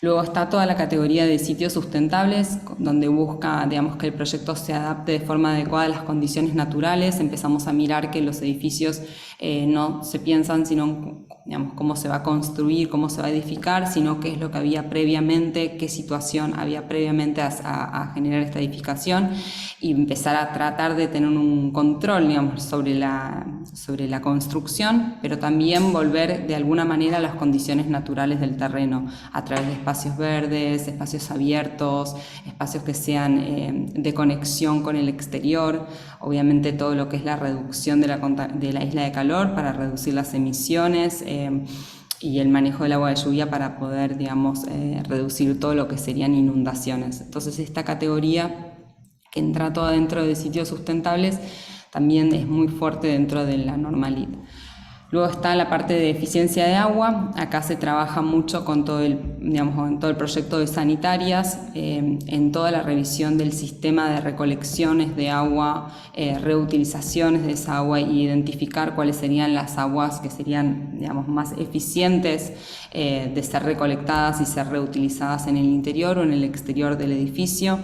Luego está toda la categoría de sitios sustentables, donde busca, digamos, que el proyecto se adapte de forma adecuada a las condiciones naturales. Empezamos a mirar que los edificios no se piensan sino, digamos, cómo se va a construir, cómo se va a edificar, sino qué es lo que había previamente, qué situación había previamente a generar esta edificación, y empezar a tratar de tener un control, digamos, sobre la construcción, pero también volver de alguna manera a las condiciones naturales del terreno, a través de espacios verdes, espacios abiertos, espacios que sean de conexión con el exterior, obviamente todo lo que es la reducción de la isla de calor para reducir las emisiones, y el manejo del agua de lluvia para poder, digamos, reducir todo lo que serían inundaciones. Entonces esta categoría, que entra toda dentro de sitios sustentables, también es muy fuerte dentro de la normalidad. Luego está la parte de eficiencia de agua. Acá se trabaja mucho con todo el proyecto de sanitarias, en toda la revisión del sistema de recolecciones de agua, reutilizaciones de esa agua, y identificar cuáles serían las aguas que serían, digamos, más eficientes de ser recolectadas y ser reutilizadas en el interior o en el exterior del edificio.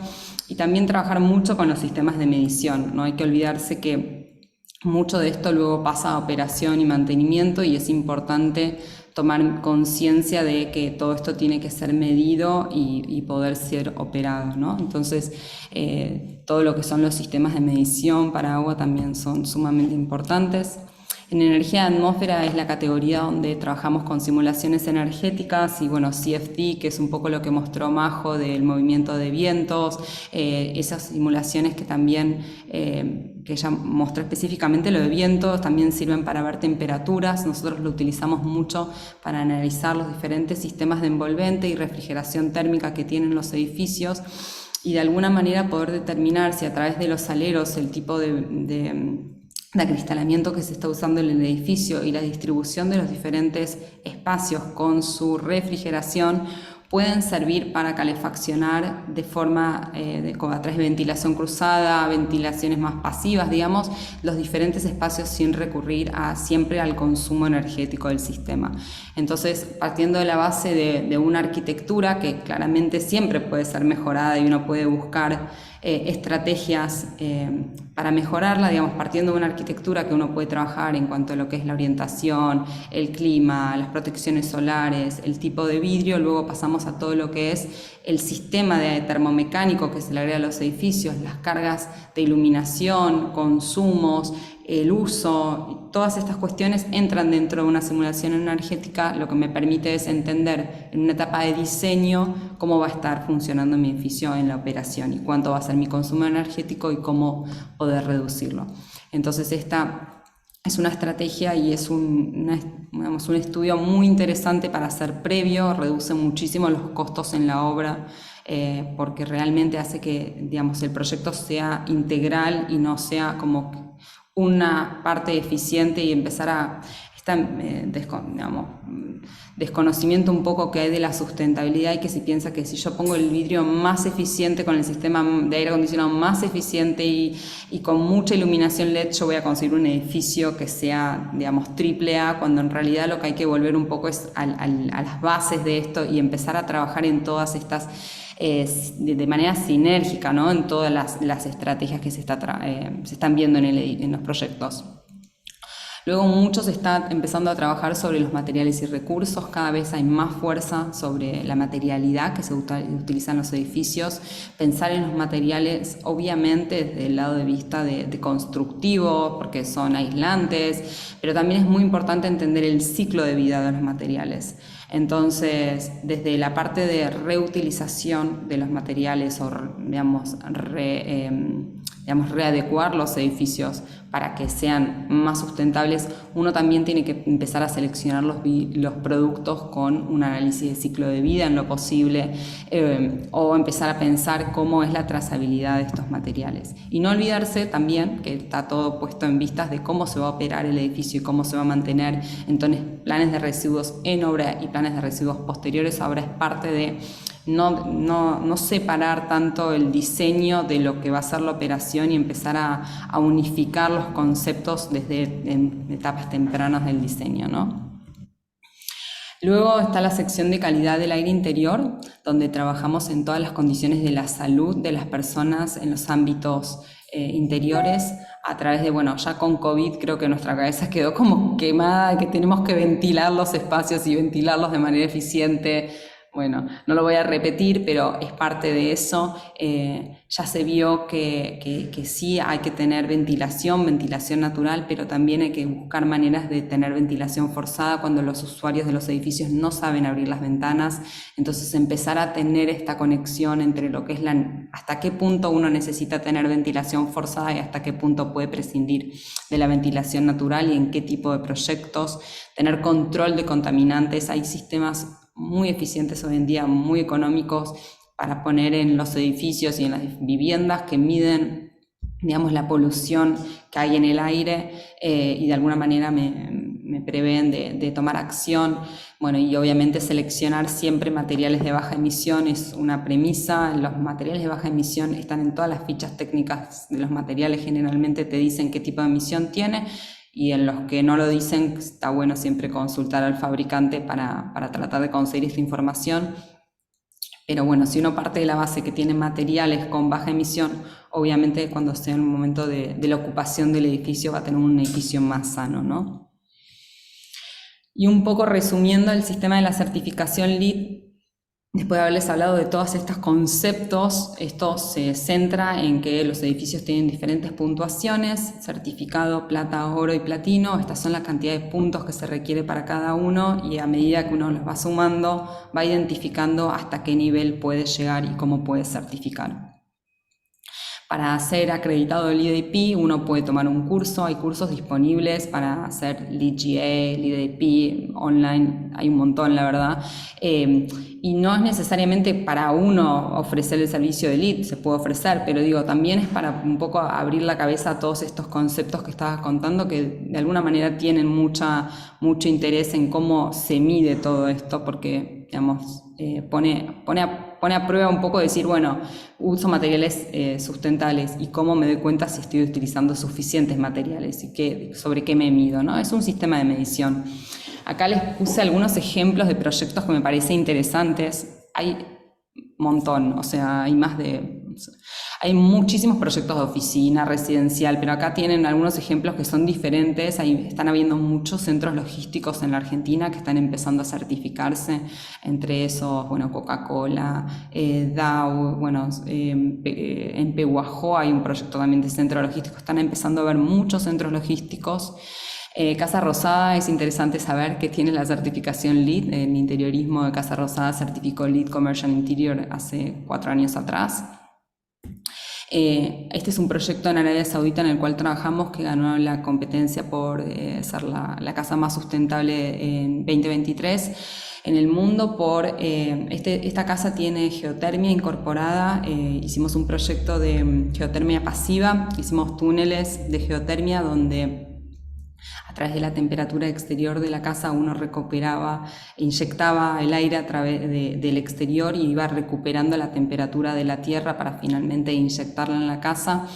Y también trabajar mucho con los sistemas de medición. No hay que olvidarse que mucho de esto luego pasa a operación y mantenimiento, y es importante tomar conciencia de que todo esto tiene que ser medido y poder ser operado, ¿no? Entonces, todo lo que son los sistemas de medición para agua también son sumamente importantes. En energía de atmósfera es la categoría donde trabajamos con simulaciones energéticas y, bueno, CFD, que es un poco lo que mostró Majo del movimiento de vientos, esas simulaciones que también, que ella mostró específicamente lo de vientos, también sirven para ver temperaturas. Nosotros lo utilizamos mucho para analizar los diferentes sistemas de envolvente y refrigeración térmica que tienen los edificios, y de alguna manera poder determinar si a través de los aleros, el tipo de acristalamiento que se está usando en el edificio y la distribución de los diferentes espacios con su refrigeración pueden servir para calefaccionar de forma a través de ventilación cruzada, ventilaciones más pasivas, digamos, los diferentes espacios sin recurrir siempre al consumo energético del sistema. Entonces, partiendo de la base de una arquitectura que claramente siempre puede ser mejorada y uno puede buscar estrategias para mejorarla, digamos, partiendo de una arquitectura que uno puede trabajar en cuanto a lo que es la orientación, el clima, las protecciones solares, el tipo de vidrio. Luego pasamos a todo lo que es el sistema de termomecánico que se le agrega a los edificios, las cargas de iluminación, consumos, el uso. Todas estas cuestiones entran dentro de una simulación energética. Lo que me permite es entender en una etapa de diseño cómo va a estar funcionando mi edificio en la operación y cuánto va a ser mi consumo energético y cómo poder reducirlo. Entonces esta es una estrategia y es un estudio muy interesante para hacer previo, reduce muchísimo los costos en la obra, porque realmente hace que, digamos, el proyecto sea integral y no sea como una parte eficiente y empezar a desconocimiento un poco que hay de la sustentabilidad, y que se piensa que si yo pongo el vidrio más eficiente, con el sistema de aire acondicionado más eficiente y con mucha iluminación LED, yo voy a conseguir un edificio que sea, digamos, AAA, cuando en realidad lo que hay que volver un poco es a las bases de esto y empezar a trabajar en todas estas de manera sinérgica, ¿no? En todas las estrategias que se están viendo en los proyectos. Luego mucho se está empezando a trabajar sobre los materiales y recursos. Cada vez hay más fuerza sobre la materialidad que se utiliza en los edificios. Pensar en los materiales, obviamente, desde el lado de vista de constructivo, porque son aislantes, pero también es muy importante entender el ciclo de vida de los materiales. Entonces, desde la parte de reutilización de los materiales o, digamos, readecuar los edificios para que sean más sustentables, uno también tiene que empezar a seleccionar los productos con un análisis de ciclo de vida en lo posible, o empezar a pensar cómo es la trazabilidad de estos materiales. Y no olvidarse también que está todo puesto en vistas de cómo se va a operar el edificio y cómo se va a mantener. Entonces, planes de residuos en obra y planes de residuos posteriores ahora es parte de no separar tanto el diseño de lo que va a ser la operación y empezar a unificar los conceptos desde en etapas tempranas del diseño, ¿no? Luego está la sección de calidad del aire interior, donde trabajamos en todas las condiciones de la salud de las personas en los ámbitos interiores, a través de, bueno, ya con COVID creo que nuestra cabeza quedó como quemada, que tenemos que ventilar los espacios y ventilarlos de manera eficiente. Bueno, no lo voy a repetir, pero es parte de eso. Ya se vio que sí hay que tener ventilación natural, pero también hay que buscar maneras de tener ventilación forzada cuando los usuarios de los edificios no saben abrir las ventanas. Entonces empezar a tener esta conexión entre lo que es hasta qué punto uno necesita tener ventilación forzada y hasta qué punto puede prescindir de la ventilación natural y en qué tipo de proyectos, tener control de contaminantes. Hay sistemas muy eficientes hoy en día, muy económicos para poner en los edificios y en las viviendas que miden, digamos, la polución que hay en el aire y de alguna manera me prevén de tomar acción. Bueno, y obviamente seleccionar siempre materiales de baja emisión es una premisa. Los materiales de baja emisión están en todas las fichas técnicas de los materiales, generalmente te dicen qué tipo de emisión tiene. Y en los que no lo dicen, está bueno siempre consultar al fabricante para tratar de conseguir esta información. Pero bueno, si uno parte de la base que tiene materiales con baja emisión, obviamente cuando sea el momento de la ocupación del edificio va a tener un edificio más sano, ¿no? Y un poco resumiendo el sistema de la certificación LEED, después de haberles hablado de todos estos conceptos, esto se centra en que los edificios tienen diferentes puntuaciones, certificado, plata, oro y platino. Estas son la cantidad de puntos que se requiere para cada uno y a medida que uno los va sumando, va identificando hasta qué nivel puede llegar y cómo puede certificar. Para ser acreditado LEED AP uno puede tomar un curso, hay cursos disponibles para hacer LEED GA, LEED AP, online, hay un montón la verdad. Y no es necesariamente para uno ofrecer el servicio de LEED, se puede ofrecer, pero digo, también es para un poco abrir la cabeza a todos estos conceptos que estabas contando que de alguna manera tienen mucho interés en cómo se mide todo esto, porque digamos, pone a prueba un poco decir, bueno, uso materiales sustentables y cómo me doy cuenta si estoy utilizando suficientes materiales y sobre qué me mido, ¿no? Es un sistema de medición. Acá les puse algunos ejemplos de proyectos que me parecen interesantes. Hay un montón, o sea, hay muchísimos proyectos de oficina, residencial, pero acá tienen algunos ejemplos que son diferentes. Están habiendo muchos centros logísticos en la Argentina que están empezando a certificarse, entre esos, bueno, Coca-Cola, Dow, bueno, en Pehuajó hay un proyecto también de centro logístico, están empezando a ver muchos centros logísticos. Casa Rosada, es interesante saber que tiene la certificación LEED. El interiorismo de Casa Rosada certificó LEED Commercial Interior hace 4 años atrás. Este es un proyecto en Arabia Saudita en el cual trabajamos, que ganó la competencia por ser la casa más sustentable en 2023 en el mundo. Esta casa tiene geotermia incorporada. Hicimos un proyecto de geotermia pasiva, hicimos túneles de geotermia donde a través de la temperatura exterior de la casa uno inyectaba el aire a través del exterior y iba recuperando la temperatura de la tierra para finalmente inyectarla en la casa.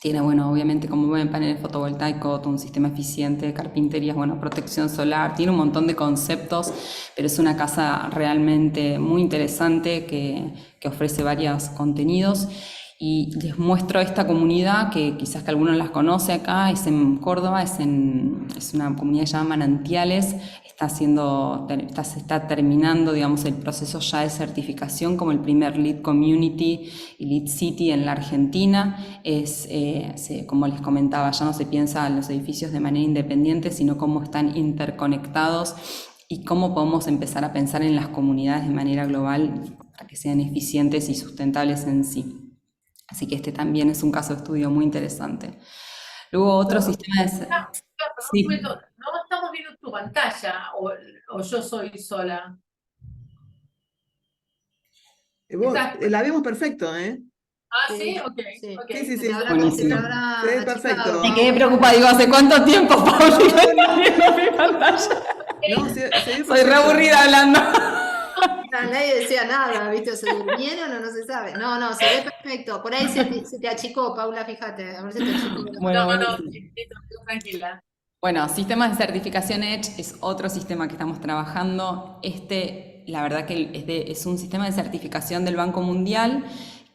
Tiene, bueno, obviamente, como ven, paneles fotovoltaicos, un sistema eficiente de carpinterías, bueno, protección solar, tiene un montón de conceptos, pero es una casa realmente muy interesante que ofrece varios contenidos. Y les muestro esta comunidad que quizás que alguno las conoce acá, es en Córdoba, es una comunidad que se llama Manantiales. Se está terminando, digamos, el proceso ya de certificación como el primer LEED Community y LEED City en la Argentina. Como les comentaba, ya no se piensa en los edificios de manera independiente, sino cómo están interconectados y cómo podemos empezar a pensar en las comunidades de manera global para que sean eficientes y sustentables en sí. Así que este también es un caso de estudio muy interesante. Luego otro sistema de... Sí. No estamos viendo tu pantalla, o yo soy sola. La vemos perfecto, ¿eh? Ah, sí, ok. Sí. Okay. Sí. Buenísimo. Sí, perfecto. Me quedé preocupada, digo, ¿hace cuánto tiempo, Paula, está viendo mi pantalla? No, se ve Soy re aburrida hablando. Nadie decía nada, ¿viste? ¿Se durmieron o no se sabe? No, se ve perfecto. Por ahí se te achicó, Paula, fíjate. A ver si te achicó. Bueno, No, buenísimo. tranquila. Bueno, sistemas de certificación EDGE es otro sistema que estamos trabajando. La verdad que es un sistema de certificación del Banco Mundial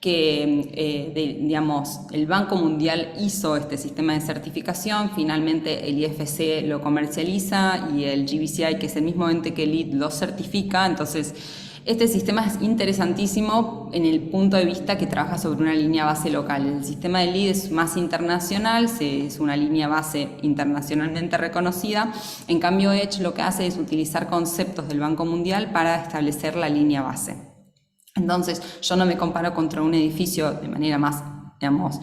que, digamos, el Banco Mundial hizo este sistema de certificación, finalmente el IFC lo comercializa y el GBCI, que es el mismo ente que el LEED, lo certifica. Entonces, este sistema es interesantísimo en el punto de vista que trabaja sobre una línea base local. El sistema de LEED es más internacional, es una línea base internacionalmente reconocida. En cambio, EDGE lo que hace es utilizar conceptos del Banco Mundial para establecer la línea base. Entonces, yo no me comparo contra un edificio de manera más, digamos,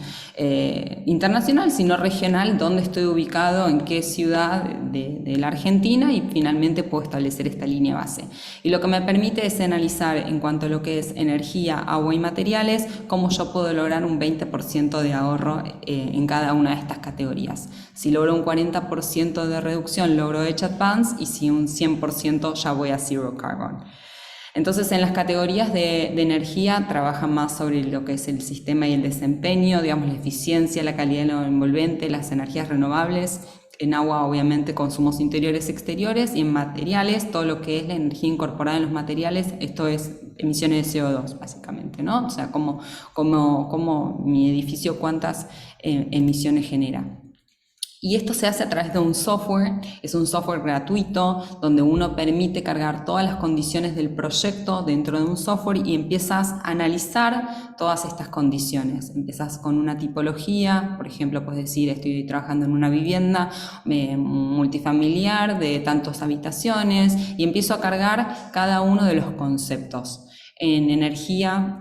internacional, sino regional, dónde estoy ubicado, en qué ciudad de la Argentina, y finalmente puedo establecer esta línea base. Y lo que me permite es analizar en cuanto a lo que es energía, agua y materiales, cómo yo puedo lograr un 20% de ahorro en cada una de estas categorías. Si logro un 40% de reducción, logro EDGE Advance, y si un 100% ya voy a Zero Carbon. Entonces, en las categorías de energía trabajan más sobre lo que es el sistema y el desempeño, digamos, la eficiencia, la calidad de lo envolvente, las energías renovables. En agua, obviamente, consumos interiores y exteriores, y en materiales, todo lo que es la energía incorporada en los materiales, esto es emisiones de CO2, básicamente, ¿no? O sea, cómo mi edificio, cuántas emisiones genera. Y esto se hace a través de un software, es un software gratuito donde uno permite cargar todas las condiciones del proyecto dentro de un software y empiezas a analizar todas estas condiciones. Empiezas con una tipología, por ejemplo, puedes decir estoy trabajando en una vivienda multifamiliar de tantas habitaciones, y empiezo a cargar cada uno de los conceptos. En energía,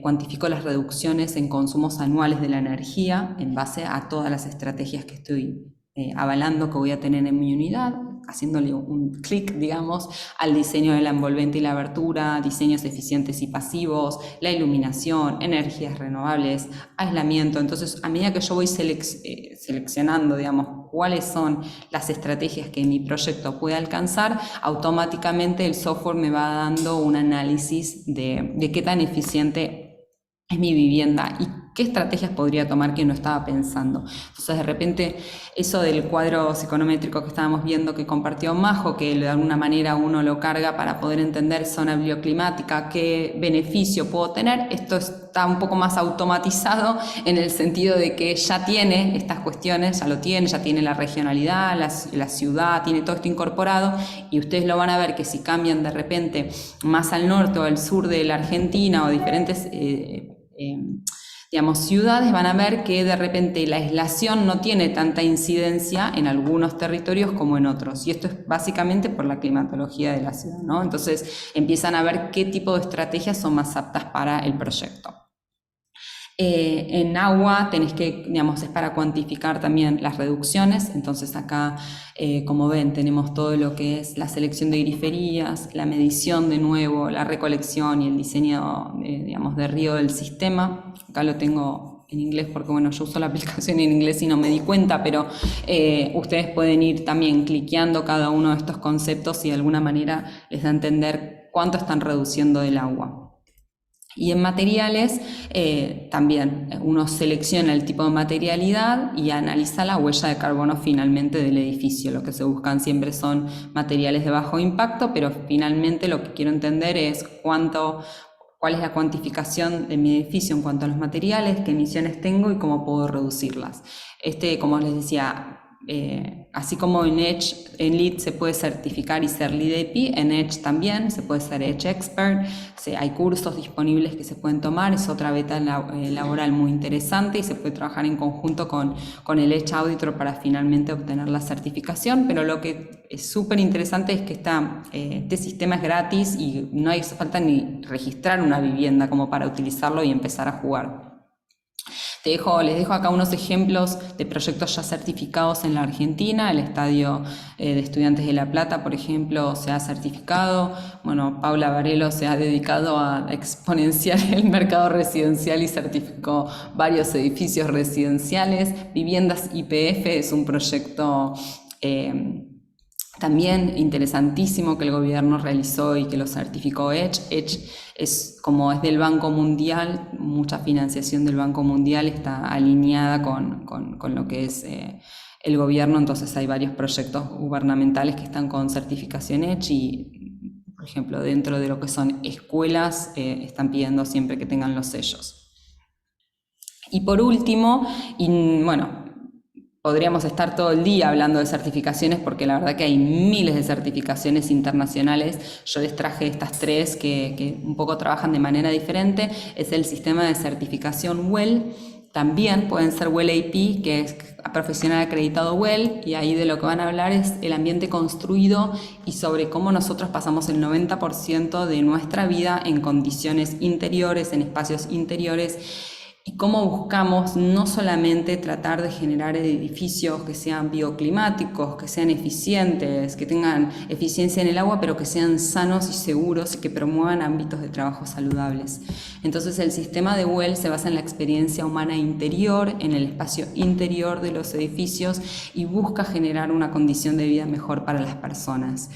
cuantifico las reducciones en consumos anuales de la energía en base a todas las estrategias que estoy avalando que voy a tener en mi unidad, haciéndole un clic, digamos, al diseño de la envolvente y la abertura, diseños eficientes y pasivos, la iluminación, energías renovables, aislamiento. Entonces, a medida que yo voy seleccionando, digamos, cuáles son las estrategias que mi proyecto puede alcanzar, automáticamente el software me va dando un análisis de qué tan eficiente es mi vivienda y qué estrategias podría tomar que no estaba pensando. Entonces, de repente, eso del cuadro psiconométrico que estábamos viendo que compartió Majo, que de alguna manera uno lo carga para poder entender zona bioclimática, qué beneficio puedo tener, esto está un poco más automatizado en el sentido de que ya tiene estas cuestiones, ya tiene la regionalidad, la ciudad, tiene todo esto incorporado, y ustedes lo van a ver que si cambian de repente más al norte o al sur de la Argentina o diferentes digamos, ciudades, van a ver que de repente la aislación no tiene tanta incidencia en algunos territorios como en otros, y esto es básicamente por la climatología de la ciudad, ¿no? Entonces empiezan a ver qué tipo de estrategias son más aptas para el proyecto. En agua tenés que, digamos, es para cuantificar también las reducciones. Entonces acá, como ven, tenemos todo lo que es la selección de griferías, la medición de nuevo, la recolección y el diseño, digamos, de río del sistema. Acá lo tengo en inglés porque, bueno, yo uso la aplicación en inglés y no me di cuenta, pero ustedes pueden ir también cliqueando cada uno de estos conceptos y de alguna manera les da a entender cuánto están reduciendo del agua. Y en materiales, también uno selecciona el tipo de materialidad y analiza la huella de carbono finalmente del edificio. Lo que se buscan siempre son materiales de bajo impacto, pero finalmente lo que quiero entender es cuál es la cuantificación de mi edificio en cuanto a los materiales, qué emisiones tengo y cómo puedo reducirlas. Como les decía, así como en EDGE, en LEED se puede certificar y ser LEED AP, en EDGE también se puede ser EDGE Expert. Hay cursos disponibles que se pueden tomar, es otra beta laboral muy interesante y se puede trabajar en conjunto con el EDGE Auditor para finalmente obtener la certificación, pero lo que es súper interesante es que este sistema es gratis y no hace falta ni registrar una vivienda como para utilizarlo y empezar a jugar. Les dejo acá unos ejemplos de proyectos ya certificados en la Argentina. El Estadio de Estudiantes de La Plata, por ejemplo, se ha certificado. Bueno, Paula Varelo se ha dedicado a exponenciar el mercado residencial y certificó varios edificios residenciales. Viviendas YPF es un proyecto también interesantísimo que el gobierno realizó y que lo certificó EDGE. EDGE como es del Banco Mundial, mucha financiación del Banco Mundial está alineada con lo que es el gobierno, entonces hay varios proyectos gubernamentales que están con certificación EDGE y, por ejemplo, dentro de lo que son escuelas, están pidiendo siempre que tengan los sellos. Y por último, bueno, podríamos estar todo el día hablando de certificaciones porque la verdad que hay miles de certificaciones internacionales. Yo les traje estas 3 que un poco trabajan de manera diferente. Es el sistema de certificación WELL. También pueden ser WELL AP, que es profesional acreditado WELL, y ahí de lo que van a hablar es el ambiente construido y sobre cómo nosotros pasamos el 90% de nuestra vida en condiciones interiores, en espacios interiores, y cómo buscamos no solamente tratar de generar edificios que sean bioclimáticos, que sean eficientes, que tengan eficiencia en el agua, pero que sean sanos y seguros y que promuevan ámbitos de trabajo saludables. Entonces el sistema de WELL se basa en la experiencia humana interior, en el espacio interior de los edificios y busca generar una condición de vida mejor para las personas.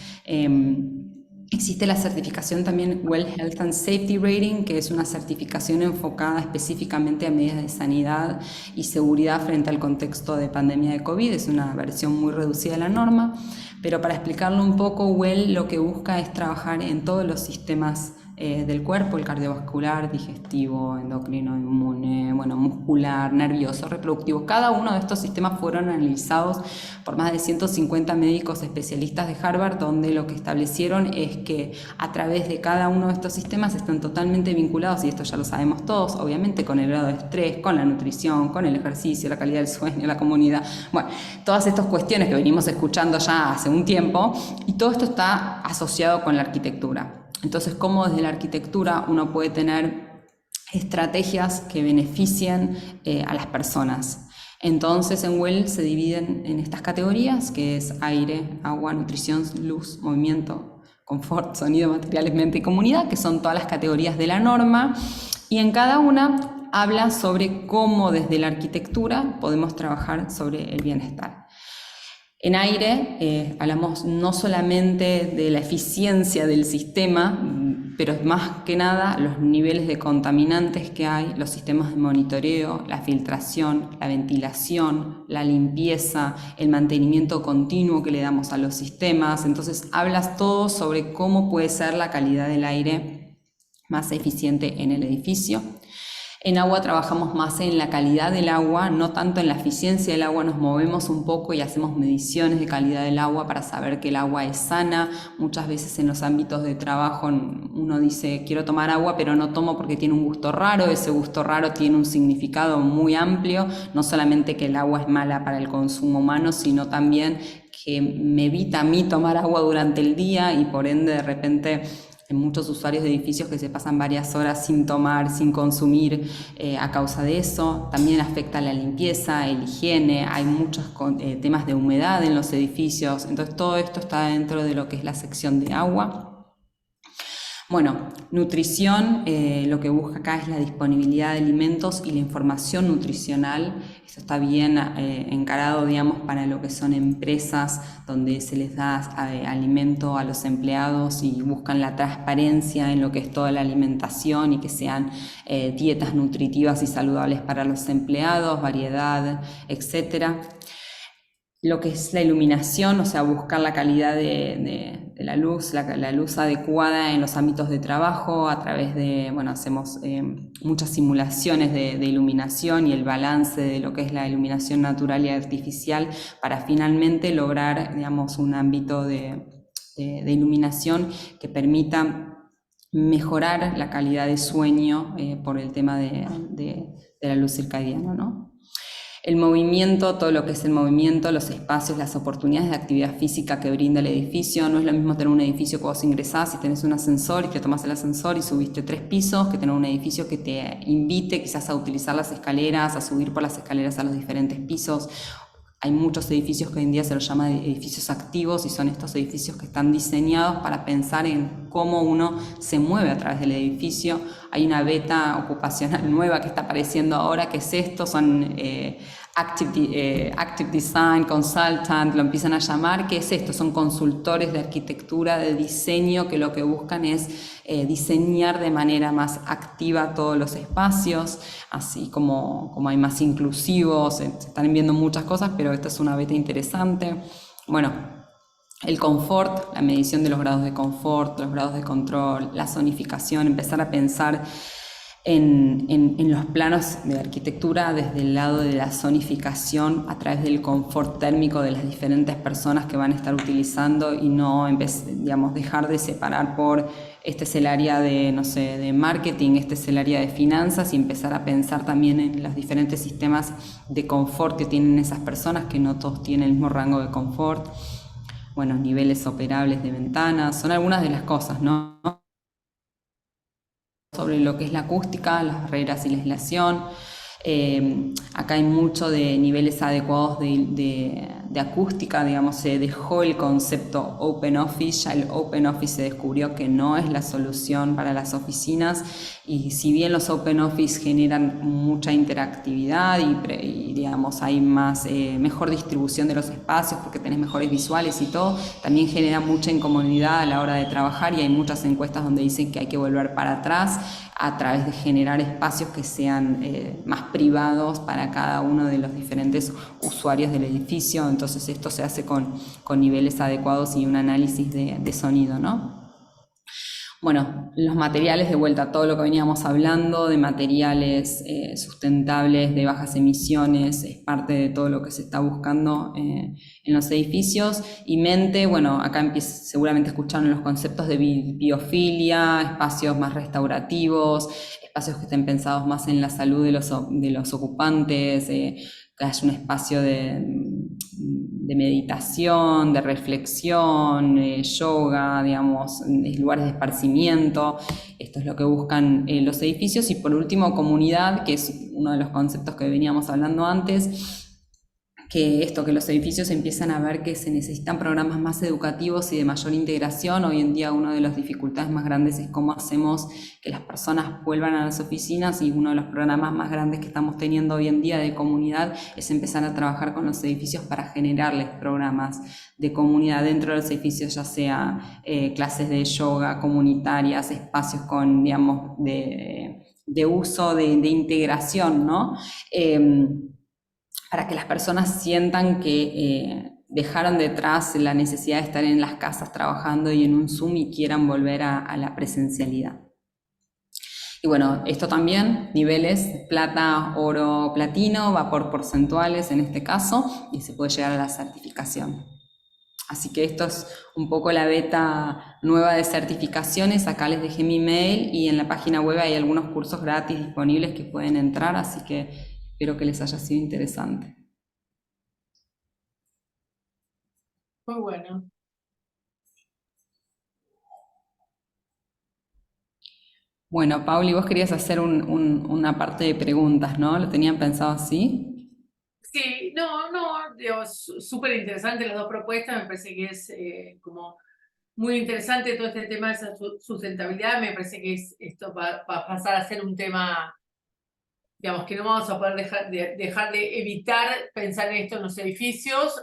Existe la certificación también WELL Health and Safety Rating, que es una certificación enfocada específicamente a medidas de sanidad y seguridad frente al contexto de pandemia de COVID. Es una versión muy reducida de la norma, pero para explicarlo un poco, WELL lo que busca es trabajar en todos los sistemas del cuerpo, el cardiovascular, digestivo, endocrino, inmune, bueno, muscular, nervioso, reproductivo. Cada uno de estos sistemas fueron analizados por más de 150 médicos especialistas de Harvard, donde lo que establecieron es que a través de cada uno de estos sistemas están totalmente vinculados, y esto ya lo sabemos todos, obviamente, con el grado de estrés, con la nutrición, con el ejercicio, la calidad del sueño, la comunidad, bueno, todas estas cuestiones que venimos escuchando ya hace un tiempo, y todo esto está asociado con la arquitectura. Entonces, cómo desde la arquitectura uno puede tener estrategias que beneficien a las personas. Entonces, en WELL se dividen en estas categorías, que es aire, agua, nutrición, luz, movimiento, confort, sonido, materiales, mente y comunidad, que son todas las categorías de la norma, y en cada una habla sobre cómo desde la arquitectura podemos trabajar sobre el bienestar. En aire hablamos no solamente de la eficiencia del sistema, pero más que nada los niveles de contaminantes que hay, los sistemas de monitoreo, la filtración, la ventilación, la limpieza, el mantenimiento continuo que le damos a los sistemas. Entonces hablas todo sobre cómo puede ser la calidad del aire más eficiente en el edificio. En agua trabajamos más en la calidad del agua, no tanto en la eficiencia del agua. Nos movemos un poco y hacemos mediciones de calidad del agua para saber que el agua es sana. Muchas veces en los ámbitos de trabajo uno dice quiero tomar agua pero no tomo porque tiene un gusto raro. Ese gusto raro tiene un significado muy amplio, no solamente que el agua es mala para el consumo humano, sino también que me evita a mí tomar agua durante el día y por ende de repente en muchos usuarios de edificios que se pasan varias horas sin tomar, sin consumir a causa de eso. También afecta la limpieza, el higiene, hay muchos temas de humedad en los edificios, entonces todo esto está dentro de lo que es la sección de agua. Bueno, nutrición, lo que busca acá es la disponibilidad de alimentos y la información nutricional. Esto está bien encarado, digamos, para lo que son empresas donde se les da alimento a los empleados y buscan la transparencia en lo que es toda la alimentación y que sean dietas nutritivas y saludables para los empleados, variedad, etcétera. Lo que es la iluminación, o sea, buscar la calidad de la luz, la luz adecuada en los ámbitos de trabajo a través de, bueno, hacemos muchas simulaciones de iluminación y el balance de lo que es la iluminación natural y artificial para finalmente lograr, digamos, un ámbito de iluminación que permita mejorar la calidad de sueño por el tema de la luz circadiana, ¿no? El movimiento, todo lo que es el movimiento, los espacios, las oportunidades de actividad física que brinda el edificio. No es lo mismo tener un edificio que vos ingresás y tenés un ascensor y te tomás el ascensor y subiste 3 pisos, que tener un edificio que te invite quizás a utilizar las escaleras, a subir por las escaleras a los diferentes pisos. Hay muchos edificios que hoy en día se los llama edificios activos y son estos edificios que están diseñados para pensar en cómo uno se mueve a través del edificio. Hay una beta ocupacional nueva que está apareciendo ahora, que es esto, son Active Design Consultant, lo empiezan a llamar. ¿Qué es esto? Son consultores de arquitectura, de diseño, que lo que buscan es diseñar de manera más activa todos los espacios, así como hay más inclusivos. Se están viendo muchas cosas, pero esta es una beta interesante. Bueno, el confort, la medición de los grados de confort, los grados de control, la zonificación, empezar a pensar en los planos de arquitectura desde el lado de la zonificación a través del confort térmico de las diferentes personas que van a estar utilizando, y no, digamos, dejar de separar por este es el área de, no sé, de marketing, este es el área de finanzas, y empezar a pensar también en los diferentes sistemas de confort que tienen esas personas, que no todos tienen el mismo rango de confort. Bueno, niveles operables de ventanas, son algunas de las cosas, ¿no? Sobre lo que es la acústica, las reglas y la aislación. Acá hay mucho de niveles adecuados de acústica, digamos, se dejó el concepto Open Office, ya el Open Office se descubrió que no es la solución para las oficinas, y si bien los Open Office generan mucha interactividad y digamos, hay mejor distribución de los espacios porque tenés mejores visuales y todo, también genera mucha incomodidad a la hora de trabajar, y hay muchas encuestas donde dicen que hay que volver para atrás a través de generar espacios que sean más privados para cada uno de los diferentes usuarios del edificio. Entonces esto se hace con niveles adecuados y un análisis de sonido, ¿no? Bueno, los materiales, de vuelta, todo lo que veníamos hablando de materiales sustentables, de bajas emisiones, es parte de todo lo que se está buscando en los edificios. Y mente, bueno, acá seguramente escucharon los conceptos de biofilia, espacios más restaurativos, espacios que estén pensados más en la salud de los ocupantes, que haya un espacio de meditación, de reflexión, yoga, digamos, lugares de esparcimiento. Esto es lo que buscan los edificios. Y por último, comunidad, que es uno de los conceptos que veníamos hablando antes, que los edificios empiezan a ver que se necesitan programas más educativos y de mayor integración. Hoy en día una de las dificultades más grandes es cómo hacemos que las personas vuelvan a las oficinas, y uno de los programas más grandes que estamos teniendo hoy en día de comunidad es empezar a trabajar con los edificios para generarles programas de comunidad dentro de los edificios, ya sea clases de yoga comunitarias, espacios con, digamos, de uso, de integración, ¿no? Para que las personas sientan que dejaron detrás la necesidad de estar en las casas trabajando y en un Zoom, y quieran volver a la presencialidad. Y bueno, esto también, niveles plata, oro, platino, va por porcentuales en este caso, y se puede llegar a la certificación. Así que esto es un poco la beta nueva de certificaciones. Acá les dejé mi mail, y en la página web hay algunos cursos gratis disponibles que pueden entrar, así que espero que les haya sido interesante. Muy bueno. Bueno, Pauli, vos querías hacer una parte de preguntas, ¿no? ¿Lo tenían pensado así? Sí, no, digo, súper interesante las dos propuestas, me parece que es como muy interesante todo este tema de esa sustentabilidad. Me parece que esto va a pasar a ser un tema, digamos, que no vamos a poder dejar de evitar pensar en esto en los edificios.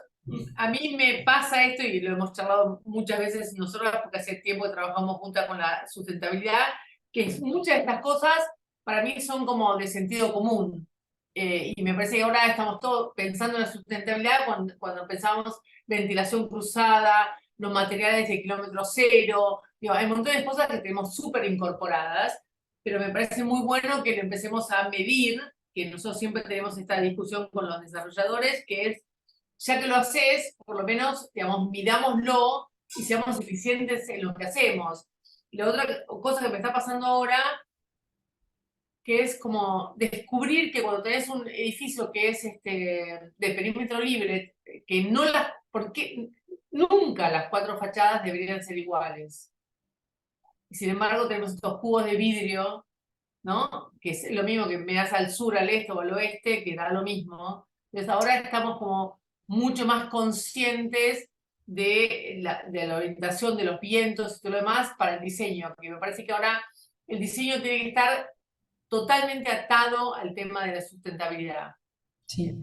A mí me pasa esto, y lo hemos charlado muchas veces nosotros, porque hace tiempo que trabajamos juntas con la sustentabilidad, que muchas de estas cosas para mí son como de sentido común. Y me parece que ahora estamos todos pensando en la sustentabilidad cuando pensamos ventilación cruzada, los materiales de kilómetro cero. Digo, hay un montón de cosas que tenemos súper incorporadas, pero me parece muy bueno que lo empecemos a medir, que nosotros siempre tenemos esta discusión con los desarrolladores, que es, ya que lo haces, por lo menos, digamos, midámoslo y seamos eficientes en lo que hacemos. Y la otra cosa que me está pasando ahora, que es como descubrir que cuando tenés un edificio que es de perímetro libre, que no porque nunca las 4 fachadas deberían ser iguales. Y sin embargo tenemos estos cubos de vidrio, ¿no? Que es lo mismo que me das al sur, al este o al oeste, que da lo mismo. Entonces ahora estamos como mucho más conscientes de la orientación de los vientos y todo lo demás para el diseño, porque me parece que ahora el diseño tiene que estar totalmente atado al tema de la sustentabilidad. Sí.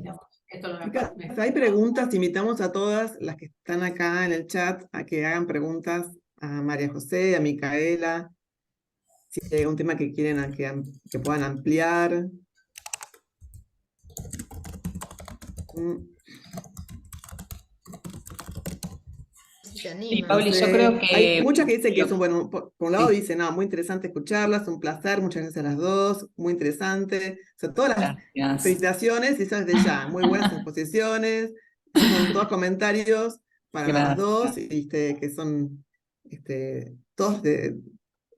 Esto no me Chicas, parece. hay preguntas, invitamos a todas las que están acá en el chat a que hagan preguntas a María José, a Micaela, si hay algún tema que quieren que puedan ampliar. Si se Sí, animan. Pauli, yo creo Hay que muchas que dicen que lo- son, bueno, por un lado sí, dicen, no, muy interesante escucharlas, un placer, muchas gracias a las dos, muy interesante. O sea, todas las gracias. felicitaciones y eso desde ya, muy buenas exposiciones, son todos comentarios para las dos, Gracias. que son todos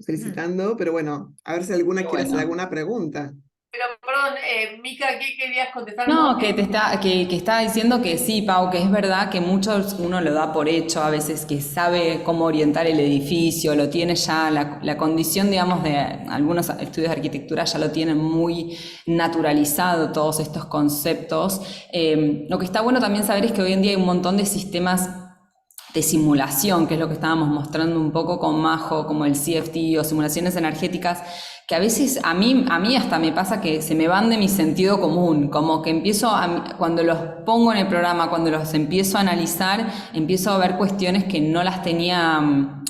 felicitando, pero bueno, a ver si alguna Qué quiere hacer bueno. alguna pregunta. Pero, perdón, Mica, ¿qué querías contestar No, vos? que estaba diciendo que sí, Pau, que es verdad que muchos uno lo da por hecho, a veces que sabe cómo orientar el edificio, lo tiene ya, la condición, digamos, de algunos estudios de arquitectura ya lo tienen muy naturalizado todos estos conceptos. Lo que está bueno también saber es que hoy en día hay un montón de sistemas de simulación, que es lo que estábamos mostrando un poco con Majo, como el CFD o simulaciones energéticas, que a veces a mí hasta me pasa que se me van de mi sentido común, como que cuando los pongo en el programa, cuando los empiezo a analizar, empiezo a ver cuestiones que no las tenía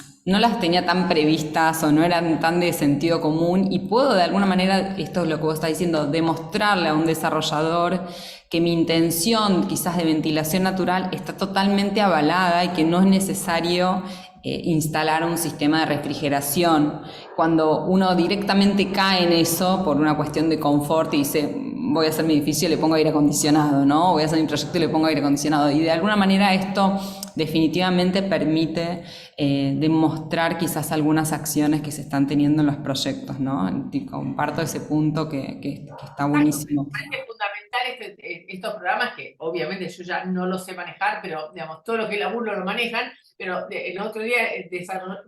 tan previstas o no eran tan de sentido común, y puedo de alguna manera, esto es lo que vos estás diciendo, demostrarle a un desarrollador que mi intención quizás de ventilación natural está totalmente avalada y que no es necesario instalar un sistema de refrigeración. Cuando uno directamente cae en eso por una cuestión de confort y dice, voy a hacer mi edificio y le pongo aire acondicionado, ¿no? Voy a hacer mi proyecto y le pongo aire acondicionado. Y de alguna manera esto definitivamente permite demostrar quizás algunas acciones que se están teniendo en los proyectos, ¿no? Y comparto ese punto que está buenísimo. Es fundamental estos programas que obviamente yo ya no los sé manejar, pero digamos, todo lo que laburo lo manejan, pero el otro día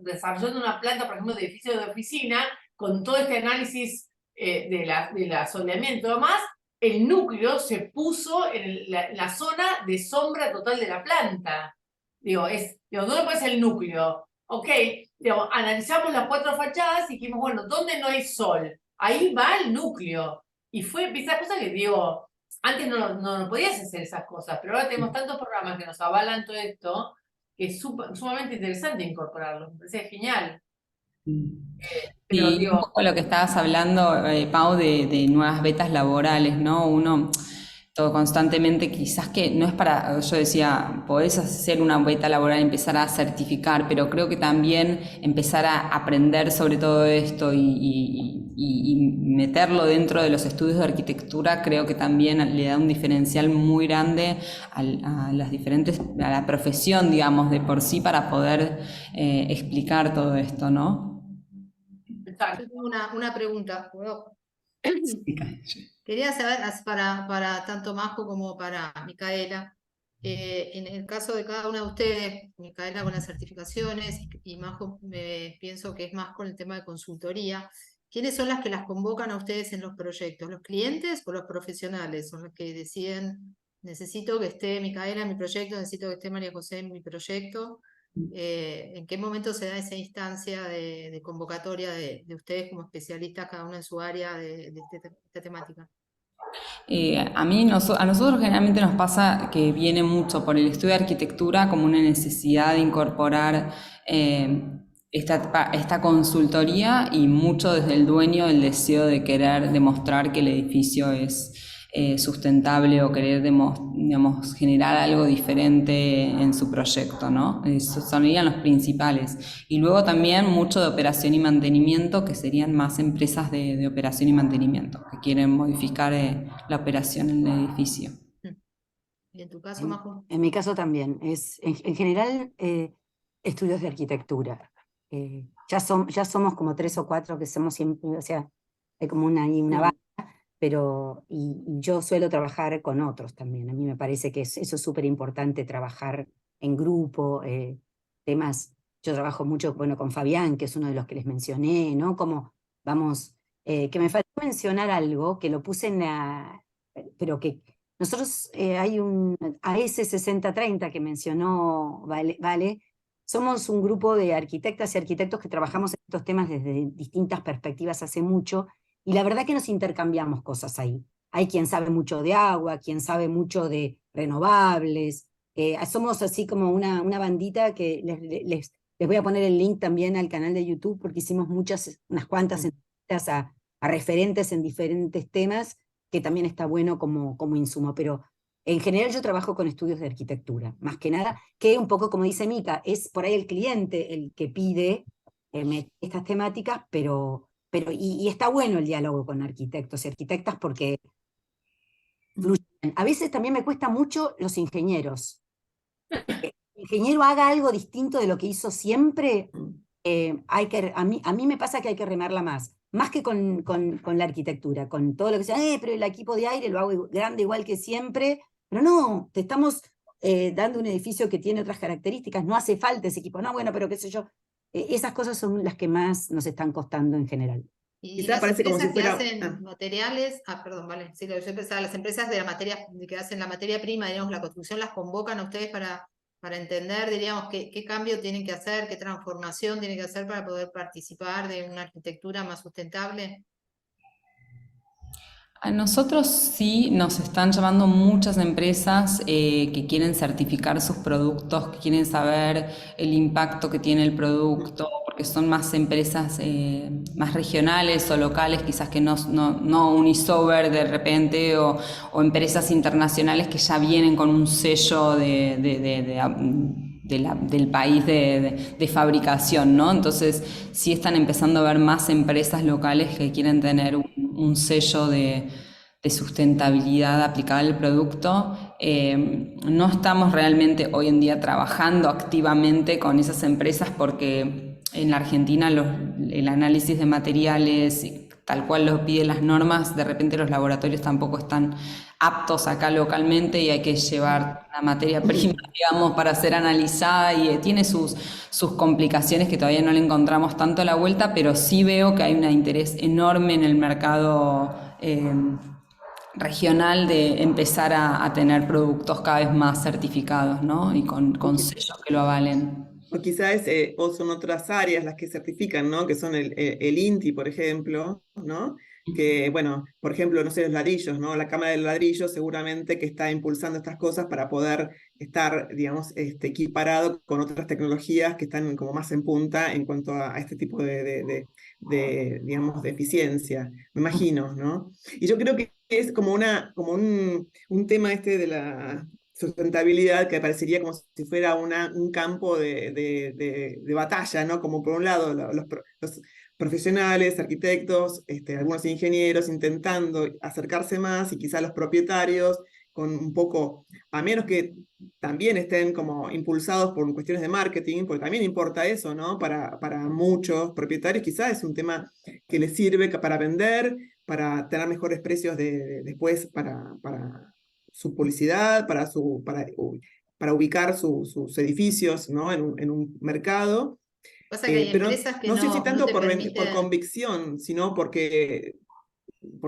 desarrollando una planta, por ejemplo, de edificio de oficina, con todo este análisis del asoleamiento y demás, el núcleo se puso en la zona de sombra total de la planta. Digo, ¿dónde puede ser el núcleo? Ok, digo, analizamos las 4 fachadas y dijimos, bueno, ¿dónde no hay sol? Ahí va el núcleo. Y fue esa cosa que digo, antes no podías hacer esas cosas, pero ahora tenemos tantos programas que nos avalan todo esto, que es sumamente interesante incorporarlos. Me parece genial. Pero Sí, un digo, poco lo que estabas hablando, Pau, de nuevas vetas laborales, ¿no? Uno todo constantemente, quizás que no es para, yo decía, podés hacer una beta laboral, empezar a certificar, pero creo que también empezar a aprender sobre todo esto y meterlo dentro de los estudios de arquitectura, creo que también le da un diferencial muy grande a la profesión, digamos, de por sí para poder explicar todo esto, ¿no? Yo tengo una pregunta. Quería saber, para tanto Majo como para Micaela, en el caso de cada una de ustedes, Micaela con las certificaciones y Majo pienso que es más con el tema de consultoría, ¿quiénes son las que las convocan a ustedes en los proyectos? ¿Los clientes o los profesionales? ¿Son los que deciden, necesito que esté Micaela en mi proyecto, necesito que esté María José en mi proyecto? ¿En qué momento se da esa instancia de convocatoria de ustedes como especialistas, cada uno en su área de esta temática? A nosotros generalmente nos pasa que viene mucho por el estudio de arquitectura como una necesidad de incorporar esta consultoría, y mucho desde el dueño el deseo de querer demostrar que el edificio es sustentable o querer digamos, generar algo diferente en su proyecto, ¿no? Esos serían los principales. Y luego también mucho de operación y mantenimiento, que serían más empresas de operación y mantenimiento, que quieren modificar la operación en el edificio. ¿Y en tu caso, Majo? En mi caso también, en general estudios de arquitectura. Ya somos como 3 o 4 que somos siempre, o sea, hay como una banda, pero y yo suelo trabajar con otros también. A mí me parece que eso es súper importante, trabajar en grupo, temas. Yo trabajo mucho, bueno, con Fabián, que es uno de los que les mencioné, ¿no? Como vamos, que me faltó mencionar algo, que lo puse pero que nosotros hay un AS6030 que mencionó Vale. Somos un grupo de arquitectas y arquitectos que trabajamos en estos temas desde distintas perspectivas hace mucho, y la verdad que nos intercambiamos cosas ahí. hay quien sabe mucho de agua, quien sabe mucho de renovables. Somos así como una bandita que les voy a poner el link también al canal de YouTube, porque hicimos unas cuantas entrevistas a referentes en diferentes temas, que también está bueno como insumo. Pero en general yo trabajo con estudios de arquitectura, más que nada, que un poco como dice Mica, es por ahí el cliente el que pide estas temáticas, y está bueno el diálogo con arquitectos y arquitectas porque fluyen. A veces también me cuesta mucho los ingenieros. Que el ingeniero haga algo distinto de lo que hizo siempre, a mí me pasa que hay que remarla más que con la arquitectura, con todo lo que sea, pero el equipo de aire lo hago grande igual que siempre, pero no, te estamos dando un edificio que tiene otras características, no hace falta ese equipo, no, bueno, pero qué sé yo, esas cosas son las que más nos están costando en general. Y Quizá las parece como empresas si fuera... que hacen materiales, perdón, vale, sí, lo que yo pensaba, las empresas de la materia, que hacen la materia prima, digamos, la construcción, las convocan a ustedes para entender, diríamos, qué cambio tienen que hacer, qué transformación tienen que hacer para poder participar de una arquitectura más sustentable. A nosotros sí nos están llamando muchas empresas que quieren certificar sus productos, que quieren saber el impacto que tiene el producto, porque son más empresas más regionales o locales, quizás que no Unisober de repente, o empresas internacionales que ya vienen con un sello del país de fabricación, ¿no? Entonces sí están empezando a ver más empresas locales que quieren tener un sello de sustentabilidad aplicada al producto. No estamos realmente hoy en día trabajando activamente con esas empresas porque en la Argentina el análisis de materiales, tal cual lo piden las normas, de repente los laboratorios tampoco están aptos acá localmente y hay que llevar la materia prima, digamos, para ser analizada y tiene sus complicaciones que todavía no le encontramos tanto la vuelta, pero sí veo que hay un interés enorme en el mercado regional de empezar a tener productos cada vez más certificados, ¿no? Y con sellos que lo avalen. O quizás o son otras áreas las que certifican, ¿no? Que son el INTI, por ejemplo, ¿no? Que, bueno, por ejemplo, no sé, los ladrillos, ¿no? La Cámara del Ladrillo seguramente que está impulsando estas cosas para poder estar, digamos, equiparado con otras tecnologías que están como más en punta en cuanto a este tipo digamos, de eficiencia, me imagino, ¿no? Y yo creo que es como un tema de la sustentabilidad que parecería como si fuera un campo de batalla, ¿no? Como por un lado los profesionales, arquitectos, algunos ingenieros intentando acercarse más y quizá los propietarios con un poco, a menos que también estén como impulsados por cuestiones de marketing, porque también importa eso, ¿no? Para muchos propietarios quizás es un tema que les sirve para vender, para tener mejores precios después para su publicidad, para ubicar sus edificios, ¿no? en un mercado. Pasa que hay Pero empresas que no sé si no tanto te por permiten. convicción, sino porque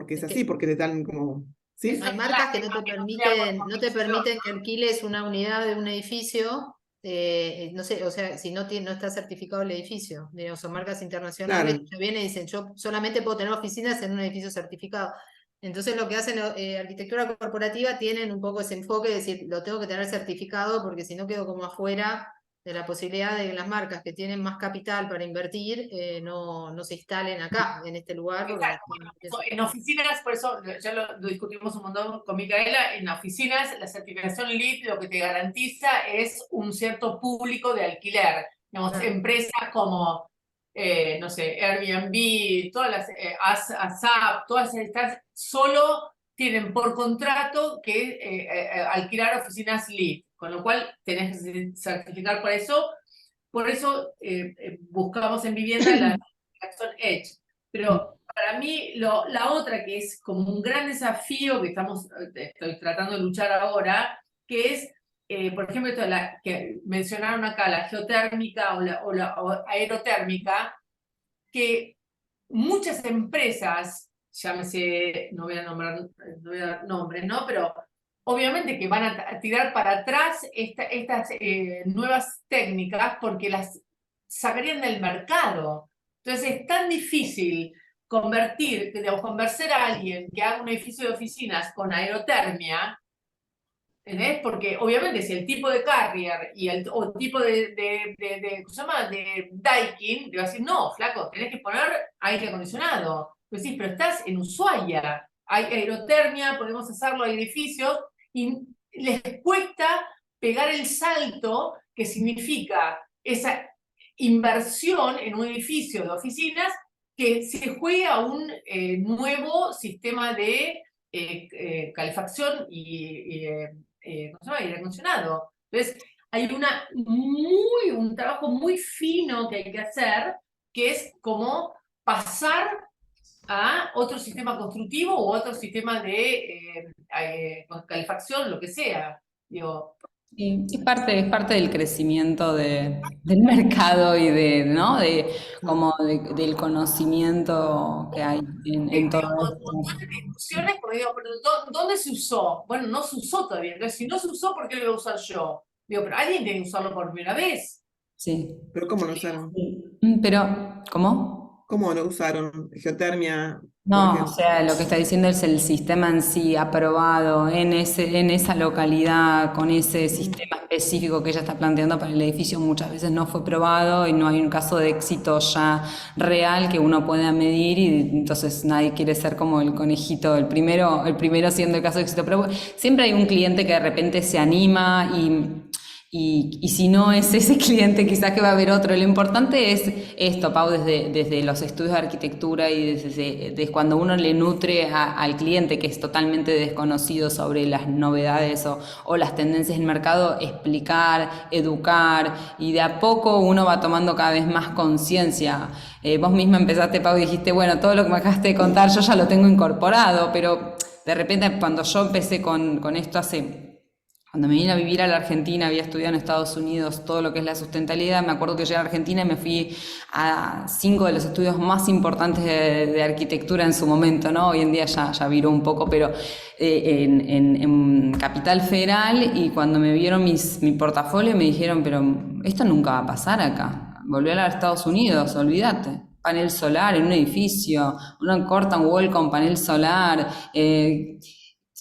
es así, porque le dan como... ¿Sí? Hay marcas que no te permiten que alquiles una unidad de un edificio, no sé, o sea, si no está certificado el edificio. Digamos, son marcas internacionales Claro. que vienen y dicen, yo solamente puedo tener oficinas en un edificio certificado. Entonces lo que hacen arquitectura corporativa tienen un poco ese enfoque de decir, lo tengo que tener certificado porque si no quedo como afuera de la posibilidad de que las marcas que tienen más capital para invertir no se instalen acá, en este lugar. En oficinas, por eso ya lo discutimos un montón con Micaela, en oficinas la certificación LEED lo que te garantiza es un cierto público de alquiler. Digamos, empresas como, no sé, Airbnb, todas las ASAP, todas estas, solo tienen por contrato que alquilar oficinas LEED, con lo cual tenés que certificar por eso. Por eso buscamos en vivienda la certificación EDGE. Pero para mí, la otra que es como un gran desafío que estoy tratando de luchar ahora, que es, por ejemplo, que mencionaron acá, la geotérmica o la aerotérmica, que muchas empresas, llámese, no voy a dar nombres, ¿no? Pero obviamente que van a tirar para atrás estas nuevas técnicas porque las sacarían del mercado. Entonces es tan difícil convencer a alguien que haga un edificio de oficinas con aerotermia, ¿entendés? Porque obviamente si el tipo de Carrier o el tipo ¿cómo se llama? De Daikin, le va a decir, no, flaco, tenés que poner aire acondicionado. Pues sí, pero estás en Ushuaia, hay aerotermia, podemos hacerlo a edificios, y les cuesta pegar el salto que significa esa inversión en un edificio de oficinas que se juegue a un nuevo sistema de calefacción y ¿cómo se llama? Aire acondicionado. Entonces, hay un trabajo muy fino que hay que hacer, que es como pasar a otro sistema constructivo u otro sistema de calefacción, lo que sea. Digo, Sí, es parte del crecimiento del mercado y ¿no? Del conocimiento que hay en todo un esto. montón de discusiones, porque digo, pero ¿dónde se usó? Bueno, no se usó todavía. Entonces, si no se usó, ¿por qué lo voy a usar yo? Digo, pero alguien tiene que usarlo por primera vez. Sí. Pero ¿cómo no usaron? Pero, ¿cómo? ¿Cómo no usaron geotermia, por No, o ejemplo? sea, lo que está diciendo es el sistema en sí aprobado en esa localidad, con ese sistema específico que ella está planteando para el edificio, muchas veces no fue probado y no hay un caso de éxito ya real que uno pueda medir, y entonces nadie quiere ser como el conejito, el primero siendo el caso de éxito. Pero siempre hay un cliente que de repente se anima y si no es ese cliente, quizás que va a haber otro. Lo importante es esto, Pau, desde los estudios de arquitectura y desde cuando uno le nutre al cliente que es totalmente desconocido sobre las novedades o las tendencias del mercado, explicar, educar, y de a poco uno va tomando cada vez más conciencia. Vos misma empezaste, Pau, y dijiste, bueno, todo lo que me acabaste de contar yo ya lo tengo incorporado, pero de repente cuando yo empecé con esto cuando me vine a vivir a la Argentina, había estudiado en Estados Unidos todo lo que es la sustentabilidad. Me acuerdo que llegué a Argentina y me fui a 5 de los estudios más importantes de arquitectura en su momento, ¿no? Hoy en día ya viró un poco, pero en Capital Federal, y cuando me vieron mi portafolio me dijeron, pero esto nunca va a pasar acá. Volví a Estados Unidos, olvídate. Panel solar en un edificio, uno corta un wall con panel solar,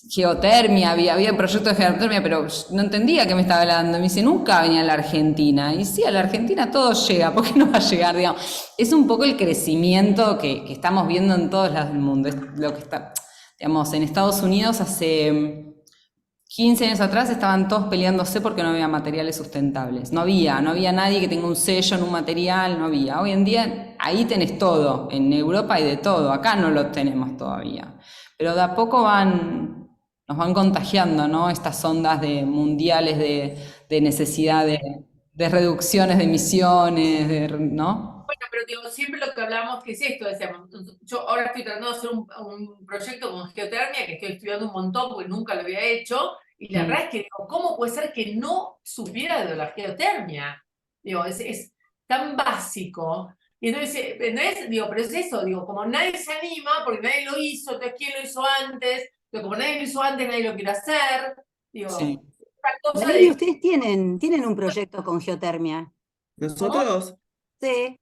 geotermia, había proyectos de geotermia, pero no entendía qué me estaba hablando. Me dice, nunca venía a la Argentina. Y sí, a la Argentina todo llega, ¿por qué no va a llegar? Digamos, es un poco el crecimiento que estamos viendo en todos lados del mundo. Es lo que está, digamos, en Estados Unidos hace 15 años atrás estaban todos peleándose porque no había materiales sustentables. No había nadie que tenga un sello en un material, no había. Hoy en día ahí tenés todo. En Europa hay de todo, acá no lo tenemos todavía. Pero de a poco nos van contagiando, ¿no? Estas ondas mundiales de necesidad de reducciones de emisiones, ¿no? Bueno, pero digo, siempre lo que hablamos que es esto, decíamos, yo ahora estoy tratando de hacer un proyecto con geotermia que estoy estudiando un montón porque nunca lo había hecho, y la verdad es que digo, ¿cómo puede ser que no supiera de la geotermia? Digo, es tan básico. Y entonces, ¿entendés? Digo, pero es eso, digo, como nadie se anima porque nadie lo hizo, entonces ¿quién lo hizo antes? Digo, como nadie lo hizo antes, nadie lo quiere hacer. Digo, Sí. esta cosa Valeria, de... ustedes tienen un proyecto con geotermia. ¿Nosotros? Sí,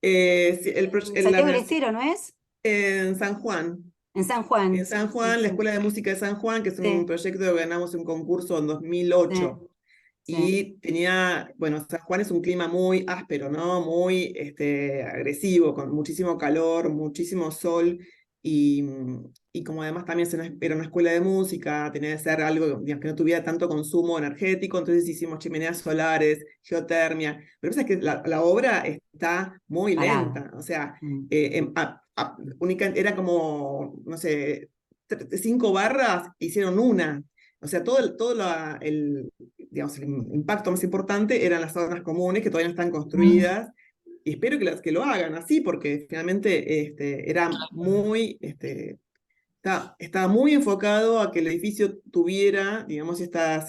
Sí, Santiago del Estero, ¿no es? en San Juan. En San Juan. En San Juan, la Escuela de Música de San Juan, que es un proyecto que ganamos un concurso en 2008. Sí. Y tenía, bueno, San Juan es un clima muy áspero, ¿no? Muy agresivo, con muchísimo calor, muchísimo sol, y como además también era una escuela de música, tenía que ser algo, digamos, que no tuviera tanto consumo energético, entonces hicimos chimeneas solares, geotermia, pero es que la obra está muy lenta, o sea, era como, no sé, 5 barras, hicieron una. O sea, digamos, el impacto más importante eran las zonas comunes que todavía no están construidas, y espero que lo hagan así, porque finalmente era muy, estaba muy enfocado a que el edificio tuviera, digamos, estas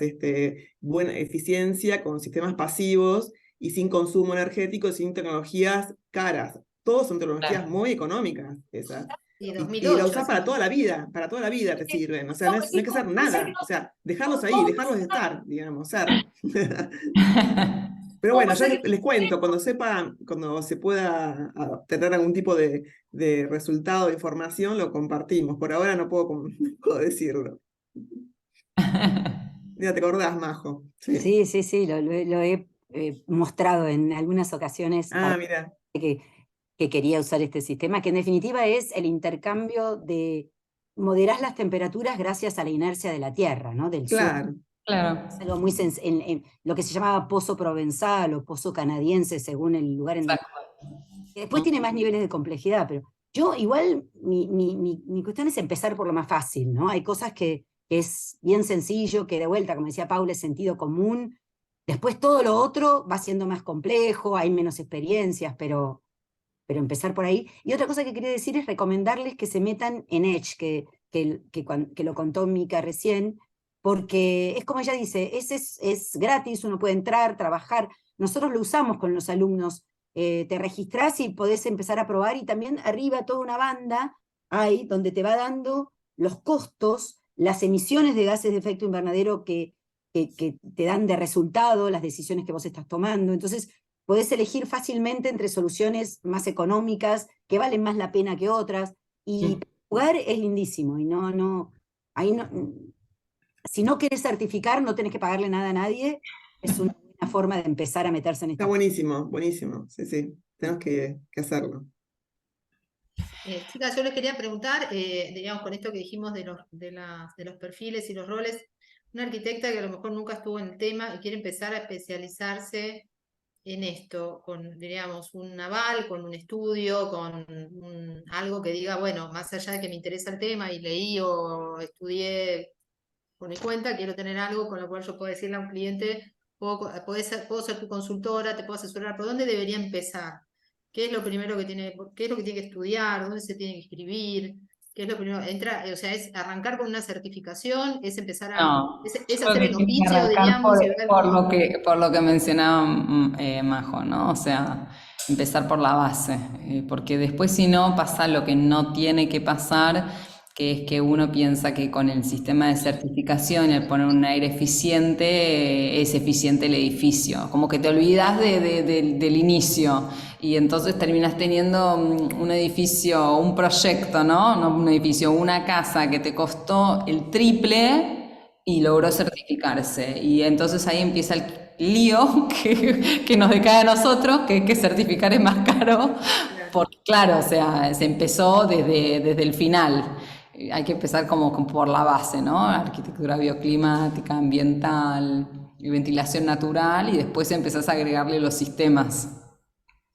buena eficiencia con sistemas pasivos y sin consumo energético, sin tecnologías caras. Todos son tecnologías muy económicas, esas. Y Y 2008. la usás para toda la vida te sirven, o sea, no hay que hacer nada, o sea, dejarlos ahí, dejarlos de estar, digamos, ser. Pero No, bueno, vos ya sabés que les cuento, cuando sepa, cuando se pueda tener algún tipo de resultado, de información, lo compartimos. Por ahora no puedo, no puedo decirlo. Ya te acordás, Majo. Sí. Sí, lo he mostrado en algunas ocasiones Ah, mira, que quería usar este sistema, que en definitiva es el intercambio de moderar las temperaturas gracias a la inercia de la Tierra, ¿no? Del suelo. claro. Claro. Es algo muy en lo que se llamaba pozo provenzal o pozo canadiense, según el lugar en donde. Después tiene más niveles de complejidad, pero yo igual mi cuestión es empezar por lo más fácil, ¿no? Hay cosas que es bien sencillo, que de vuelta, como decía Paula, es sentido común. Después todo lo otro va siendo más complejo, hay menos experiencias, pero empezar por ahí. Y otra cosa que quería decir es recomendarles que se metan en Edge, que lo contó Mica recién, porque es como ella dice, es gratis, uno puede entrar, trabajar. Nosotros lo usamos con los alumnos. Te registrás y podés empezar a probar, y también arriba toda una banda hay donde te va dando los costos, las emisiones de gases de efecto invernadero que te dan de resultado las decisiones que vos estás tomando. Entonces, podés elegir fácilmente entre soluciones más económicas, que valen más la pena que otras, y jugar es lindísimo, y ahí no, si no querés certificar, no tenés que pagarle nada a nadie, es una buena forma de empezar a meterse en Está esta. buenísimo, buenísimo. Sí, sí, tenemos que hacerlo. Chicas, yo les quería preguntar, digamos, con esto que dijimos de los perfiles y los roles, una arquitecta que a lo mejor nunca estuvo en el tema y quiere empezar a especializarse en esto, con, diríamos, un aval, con un estudio, con algo que diga, bueno, más allá de que me interesa el tema y leí o estudié por mi cuenta, quiero tener algo con lo cual yo puedo decirle a un cliente, puedo ser tu consultora, te puedo asesorar, ¿por dónde debería empezar? ¿Qué es lo primero que qué es lo que tiene que estudiar? ¿Dónde se tiene que inscribir? ¿Qué es lo primero? O sea, es arrancar con una certificación, es empezar No, es yo creo hacer que el tiene que oficio, arrancar diríamos, y ver cómo. por lo que mencionaba Majo, ¿no? O sea, empezar por la base, porque después si no pasa lo que no tiene que pasar, que es que uno piensa que con el sistema de certificación, el poner un aire eficiente, es eficiente el edificio, como que te olvidas del inicio. Y entonces terminas teniendo un edificio, un proyecto, ¿no? No un edificio, una casa que te costó el triple y logró certificarse. Y entonces ahí empieza el lío que nos decae a nosotros, que certificar es más caro. Porque claro, o sea, se empezó desde el final. Hay que empezar como por la base, ¿no? Arquitectura bioclimática, ambiental, y ventilación natural, y después empezás a agregarle los sistemas.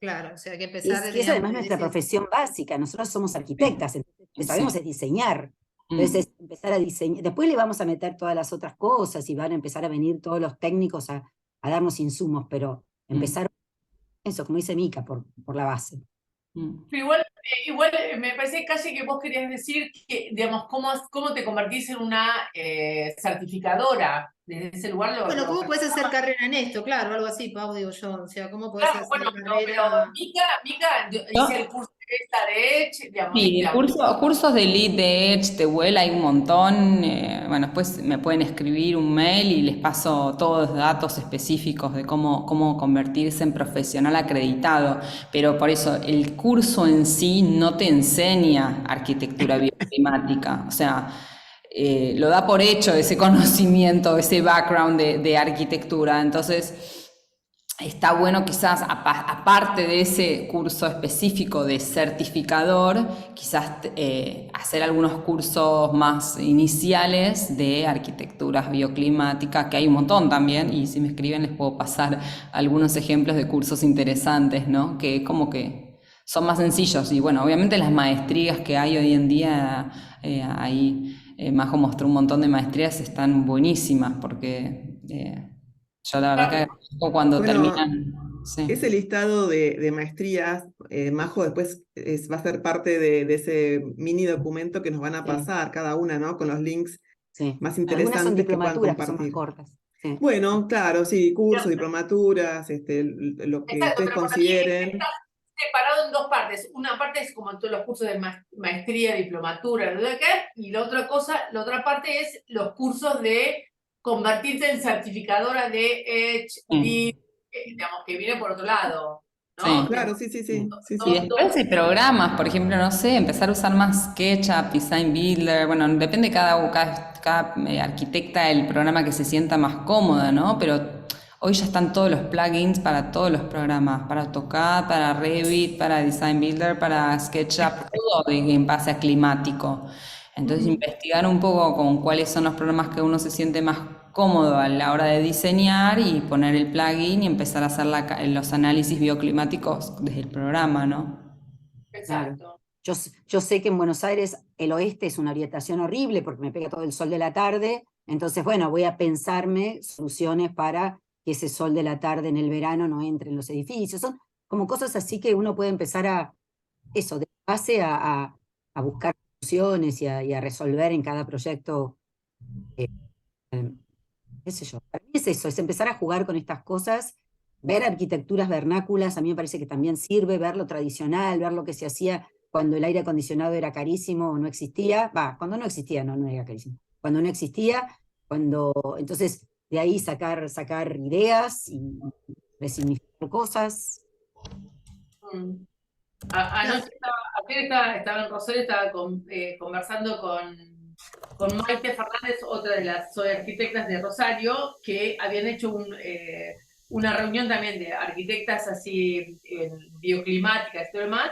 Claro, o sea, hay que Y empezar, es digamos, además nuestra profesión básica, nosotros somos arquitectas, entonces lo que sabemos Sí. es diseñar. Mm. Entonces es empezar a diseñar, después le vamos a meter todas las otras cosas y van a empezar a venir todos los técnicos a darnos insumos, pero empezar eso, como dice Mica, por la base. Pero igual me parece casi que vos querías decir que, digamos, cómo te convertís en una certificadora desde ese lugar. Bueno, ¿cómo puedes hacer carrera en esto? Claro, algo así, Pau, digo yo. O sea, ¿cómo puedes Claro, hacer bueno, pero carrera? Mica ¿No? hice el curso de Edge, digamos, Sí, cursos de Lead, de Edge, de Well, hay un montón. Bueno, después me pueden escribir un mail y les paso todos los datos específicos de cómo convertirse en profesional acreditado. Pero por eso, el curso en sí no te enseña arquitectura bioclimática. O sea, lo da por hecho ese conocimiento, ese background de arquitectura. Entonces, está bueno quizás, aparte de ese curso específico de certificador, quizás hacer algunos cursos más iniciales de arquitecturas bioclimáticas, que hay un montón también, y si me escriben les puedo pasar algunos ejemplos de cursos interesantes, ¿no? Que como que son más sencillos. Y bueno, obviamente las maestrías que hay hoy en día, ahí Majo mostró un montón de maestrías, están buenísimas, porque yo la verdad que cuando Bueno, terminan, sí. ese listado de maestrías, Majo, después va a ser parte de ese mini documento que nos van a pasar cada una, ¿no? Con los links Sí. más Algunas son interesantes que puedan diplomaturas que son más compartir. cortas. Sí. Bueno, claro, sí, cursos, Pero- diplomaturas, lo que Exacto, ustedes pero para mí consideren. está separado en dos partes. Una parte es como todos los cursos de maestría, diplomatura, no sé qué, y la otra parte es los cursos de convertirte en certificadora de Edge, Mm. Lead, digamos, que viene por otro lado, ¿no? Sí. Claro, sí, sí, sí. Sí, Y sí. después hay programas, por ejemplo, no sé, empezar a usar más SketchUp, Design Builder, bueno, depende cada arquitecta el programa que se sienta más cómoda, ¿no? Pero hoy ya están todos los plugins para todos los programas, para AutoCAD, para Revit, para Design Builder, para SketchUp, todo en base a climático. Entonces, investigar un poco con cuáles son los programas que uno se siente más cómodo a la hora de diseñar y poner el plugin y empezar a hacer los análisis bioclimáticos desde el programa, ¿no? Exacto. Yo sé que en Buenos Aires el oeste es una orientación horrible porque me pega todo el sol de la tarde, entonces, bueno, voy a pensarme soluciones para que ese sol de la tarde en el verano no entre en los edificios. Son como cosas así que uno puede empezar eso, de base a buscar soluciones y a resolver en cada proyecto. eh, qué sé yo, para mí es eso, es empezar a jugar con estas cosas, ver arquitecturas vernáculas, a mí me parece que también sirve ver lo tradicional, ver lo que se hacía cuando el aire acondicionado era carísimo o no existía, cuando no existía, no era carísimo, cuando no existía, entonces de ahí sacar ideas y resignificar cosas. Mm. Anoche estaba en Rosario, estaba conversando con Maite Fernández, otra de las soy arquitectas de Rosario, que habían hecho una reunión también de arquitectas así bioclimáticas y todo lo demás,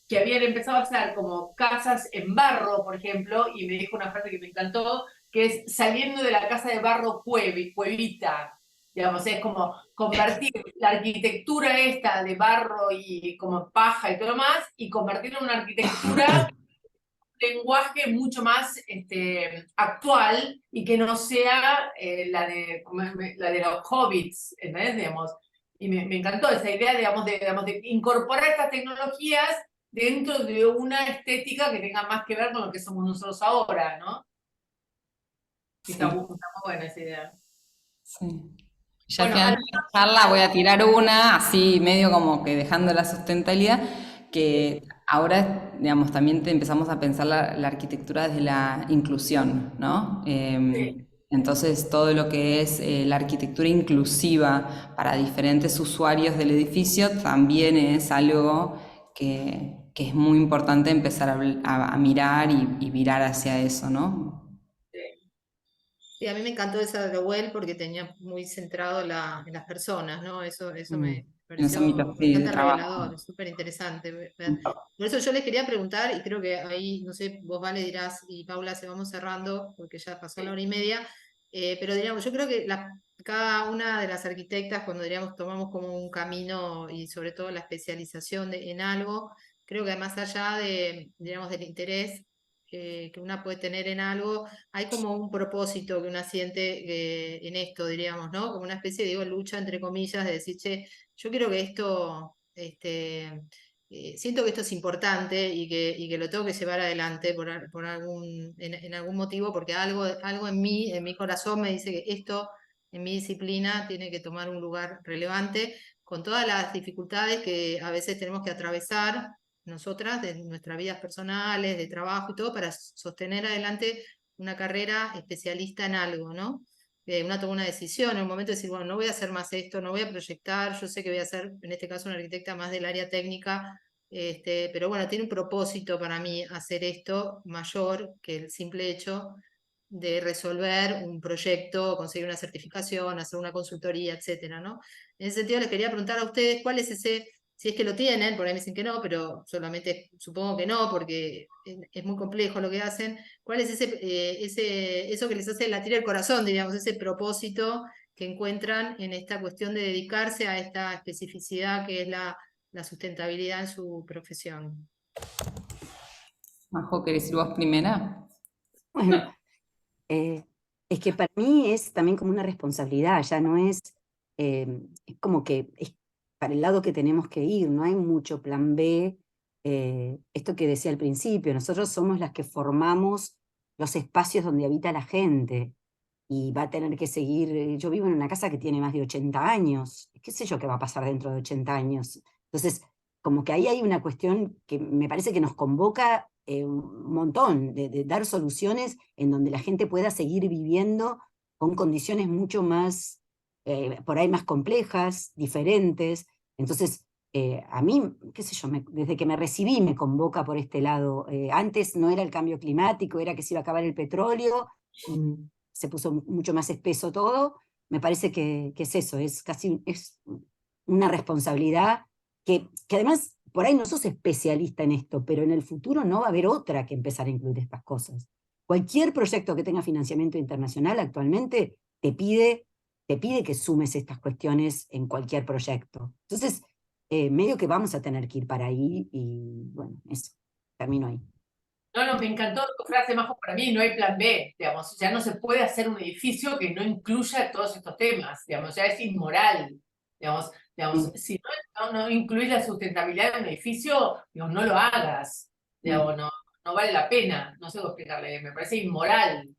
que habían empezado a hacer como casas en barro, por ejemplo, y me dijo una frase que me encantó, que es saliendo de la casa de barro pueblita. Digamos, es como convertir la arquitectura esta de barro y como paja y todo lo más, y convertirla en una arquitectura lenguaje mucho más actual y que no sea la de los hobbits, ¿entendés? Digamos, y me encantó esa idea, digamos, de incorporar estas tecnologías dentro de una estética que tenga más que ver con lo que somos nosotros ahora, ¿no? Y está muy buena esa idea. Sí. Ya al Bueno, final de la charla voy a tirar una, así medio como que dejando la sustentabilidad, que ahora, digamos, también empezamos a pensar la arquitectura desde la inclusión, ¿no? Entonces, todo lo que es la arquitectura inclusiva para diferentes usuarios del edificio también es algo que es muy importante empezar a mirar y virar hacia eso, ¿no? Sí, a mí me encantó esa de Well porque tenía muy centrado en las personas, ¿no? Eso me En los pareció ámbitos sí, de bastante trabajo. revelador, súper interesante. Por eso yo les quería preguntar, y creo que ahí, no sé, vos Vale dirás, y Paula, se vamos cerrando, porque ya pasó la hora y media, pero diríamos, yo creo que cada una de las arquitectas, cuando diríamos, tomamos como un camino y sobre todo la especialización en algo, creo que más allá digamos, del interés que una puede tener en algo, hay como un propósito que una siente en esto, diríamos, ¿no? Como una especie, digo, lucha, entre comillas, de decir, che, yo quiero que esto, siento que esto es importante y que lo tengo que llevar adelante en algún motivo, porque algo en mi corazón me dice que esto, en mi disciplina, tiene que tomar un lugar relevante, con todas las dificultades que a veces tenemos que atravesar nosotras, de nuestras vidas personales, de trabajo y todo, para sostener adelante una carrera especialista en algo, ¿no? Una toma una decisión, en un momento de decir, bueno, no voy a hacer más esto, no voy a proyectar, yo sé que voy a ser, en este caso, una arquitecta más del área técnica, pero bueno, tiene un propósito para mí hacer esto mayor que el simple hecho de resolver un proyecto, conseguir una certificación, hacer una consultoría, etcétera, ¿no? En ese sentido, les quería preguntar a ustedes cuál es ese, si es que lo tienen, por ahí me dicen que no, pero solamente supongo que no, porque es muy complejo lo que hacen. ¿Cuál es eso que les hace latir el corazón, diríamos, ese propósito que encuentran en esta cuestión de dedicarse a esta especificidad que es la sustentabilidad en su profesión? Majo, ¿querés ir vos primera? Bueno, es que para mí es también como una responsabilidad, ya no es como que es para el lado que tenemos que ir, no hay mucho plan B. Esto que decía al principio, nosotros somos las que formamos los espacios donde habita la gente y va a tener que seguir. Yo vivo en una casa que tiene más de 80 años, qué sé yo qué va a pasar dentro de 80 años. Entonces, como que ahí hay una cuestión que me parece que nos convoca un montón, de dar soluciones en donde la gente pueda seguir viviendo con condiciones mucho más por ahí más complejas, diferentes. Entonces, a mí, qué sé yo, desde que me recibí me convoca por este lado. Antes no era el cambio climático, era que se iba a acabar el petróleo, se puso mucho más espeso todo. Me parece que es eso, es casi es una responsabilidad que además, por ahí no sos especialista en esto, pero en el futuro no va a haber otra que empezar a incluir estas cosas. Cualquier proyecto que tenga financiamiento internacional actualmente te pide que sumes estas cuestiones en cualquier proyecto. Entonces, medio que vamos a tener que ir para ahí y bueno, eso, termino ahí. No, me encantó tu frase, Majo, para mí no hay plan B, digamos, ya no se puede hacer un edificio que no incluya todos estos temas, digamos, ya es inmoral, digamos, si no incluís la sustentabilidad en un edificio, digamos, no lo hagas, digamos, no vale la pena, no sé cómo explicarle, me parece inmoral,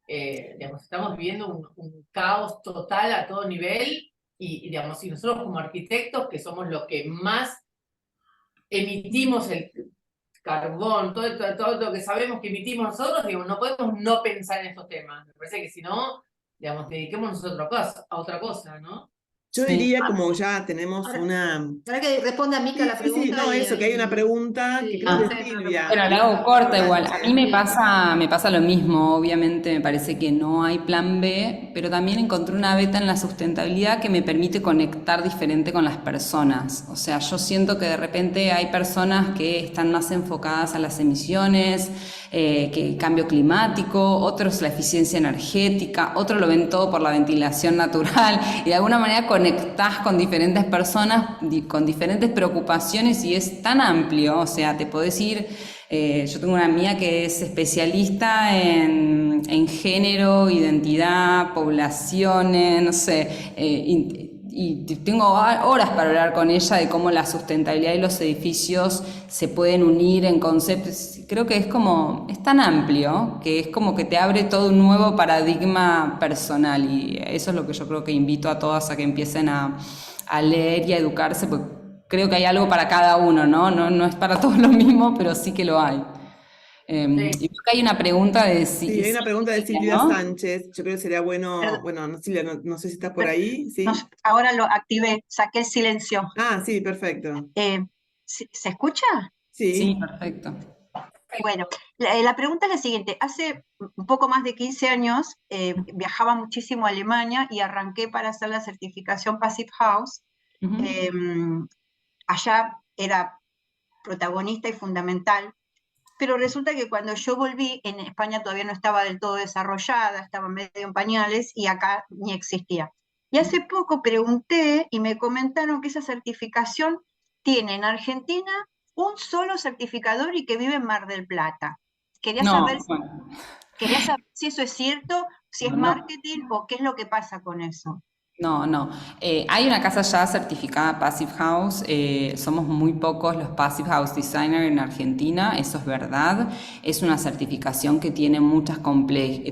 digamos, estamos viviendo un caos total a todo nivel y, digamos, si nosotros como arquitectos, que somos los que más emitimos el carbón, todo lo que sabemos que emitimos nosotros, digamos, no podemos no pensar en estos temas. Me parece que si no, digamos, dediquémonos a otra cosa, ¿no? Yo Sí. diría, como ya tenemos Ahora, una... Para que responda Mica la Sí, pregunta. no, eso, que hay una pregunta que Sí, creo que es sí. Silvia. Bueno, la hago corta igual. A mí Sí. me pasa lo mismo. Obviamente me parece que no hay plan B, pero también encontré una beta en la sustentabilidad que me permite conectar diferente con las personas. O sea, yo siento que de repente hay personas que están más enfocadas a las emisiones, que el cambio climático, otros la eficiencia energética, otros lo ven todo por la ventilación natural y de alguna manera conectás con diferentes personas, con diferentes preocupaciones y es tan amplio, o sea, te podés ir, yo tengo una amiga que es especialista en género, identidad, poblaciones, no sé, y tengo horas para hablar con ella de cómo la sustentabilidad y los edificios se pueden unir en conceptos. Creo que es tan amplio que es como que te abre todo un nuevo paradigma personal y eso es lo que yo creo que invito a todas a que empiecen a leer y a educarse, porque creo que hay algo para cada uno, ¿no? No es para todos lo mismo, pero sí que lo hay. Y creo que hay una pregunta de Sí, hay una pregunta de Silvia ¿no? Sánchez. Yo creo que sería bueno, Perdón. bueno, no, Silvia, no sé si estás por ahí, ¿sí? No, ahora lo activé, saqué el silencio. Ah, sí, perfecto. ¿Se escucha? Sí, Sí. perfecto. Bueno, la pregunta es la siguiente. Hace un poco más de 15 años viajaba muchísimo a Alemania y arranqué para hacer la certificación Passive House. Ujú. Allá era protagonista y fundamental, pero resulta que cuando yo volví, en España todavía no estaba del todo desarrollada, estaba medio en pañales y acá ni existía. Y hace poco pregunté y me comentaron que esa certificación tiene en Argentina un solo certificador y que vive en Mar del Plata. Quería No, saber, bueno, quería saber si eso es cierto, si es no. marketing o qué es lo que pasa con eso. No. Hay una casa ya certificada Passive House. Somos muy pocos los Passive House Designers en Argentina, eso es verdad. Es una certificación que tiene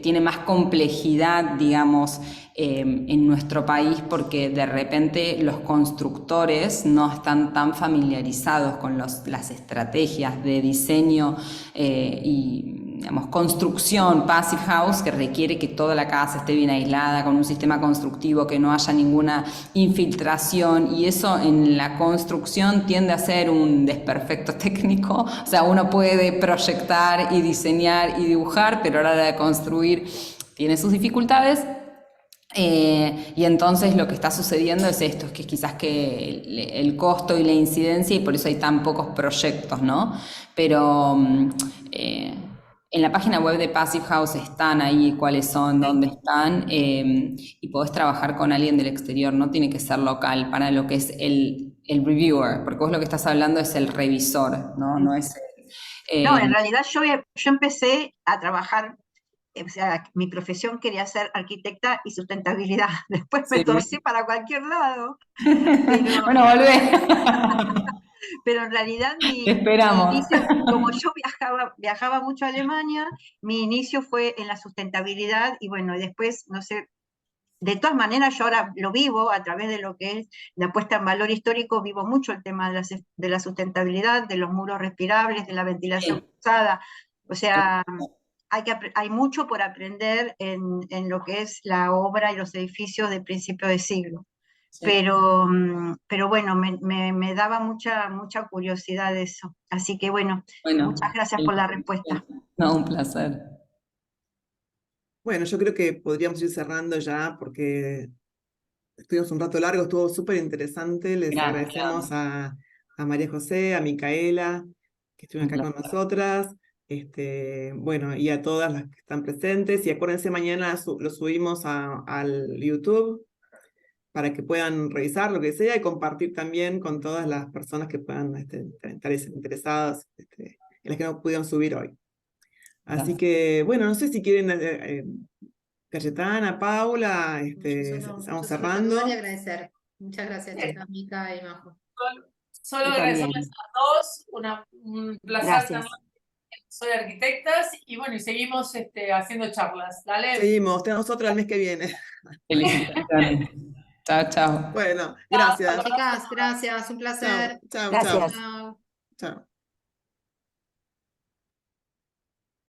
tiene más complejidad, digamos, en nuestro país porque de repente los constructores no están tan familiarizados con las estrategias de diseño y digamos, construcción Passive House que requiere que toda la casa esté bien aislada, con un sistema constructivo, que no haya ninguna infiltración y eso en la construcción tiende a ser un desperfecto técnico, o sea, uno puede proyectar y diseñar y dibujar, pero a la hora de construir tiene sus dificultades. Y entonces lo que está sucediendo es esto, es que quizás que el costo y la incidencia y por eso hay tan pocos proyectos, ¿no? Pero en la página web de Passive House están ahí cuáles son, dónde están y podés trabajar con alguien del exterior, no tiene que ser local para lo que es el reviewer, porque vos lo que estás hablando es el revisor, ¿no? No es No, en realidad yo empecé a trabajar, o sea, mi profesión quería ser arquitecta y sustentabilidad. Después me Sí. torcí para cualquier lado. Pero, Bueno, volvé. pero en realidad mi Esperamos. inicio, como yo viajaba mucho a Alemania, mi inicio fue en la sustentabilidad y bueno, y después, no sé, de todas maneras yo ahora lo vivo a través de lo que es la puesta en valor histórico, vivo mucho el tema de la sustentabilidad, de los muros respirables, de la ventilación cruzada, o sea, hay mucho por aprender en lo que es la obra y los edificios de principio de siglo. Sí. Pero bueno, me daba mucha curiosidad eso. Así que bueno, Bueno, muchas gracias por la respuesta. no, un placer. Bueno, yo creo que podríamos ir cerrando ya porque estuvimos un rato largo, estuvo súper interesante. Les Gracias. agradecemos a María José, a Micaela, que estuvieron Un acá con nosotras. Bueno, y a todas las que están presentes. Y acuérdense, mañana lo subimos al YouTube para que puedan revisar lo que sea y compartir también con todas las personas que puedan estar interesadas en las que no pudieron subir hoy. Así Gracias. que, bueno, no sé si quieren, Cayetana, Paula, Yo estamos solo cerrando. saludar y agradecer. Muchas gracias, chicas, Mica y Majo. Solo Yo también. agradecerles a todos, un placer Gracias. también. Soy arquitectas y bueno, y seguimos haciendo charlas. Dale. Seguimos, tenemos otra el mes que viene. Felicitaciones. Chao, chao. Bueno, gracias. Chicas, gracias, un placer. Chao, chao, Gracias. chao. Chao. Chao.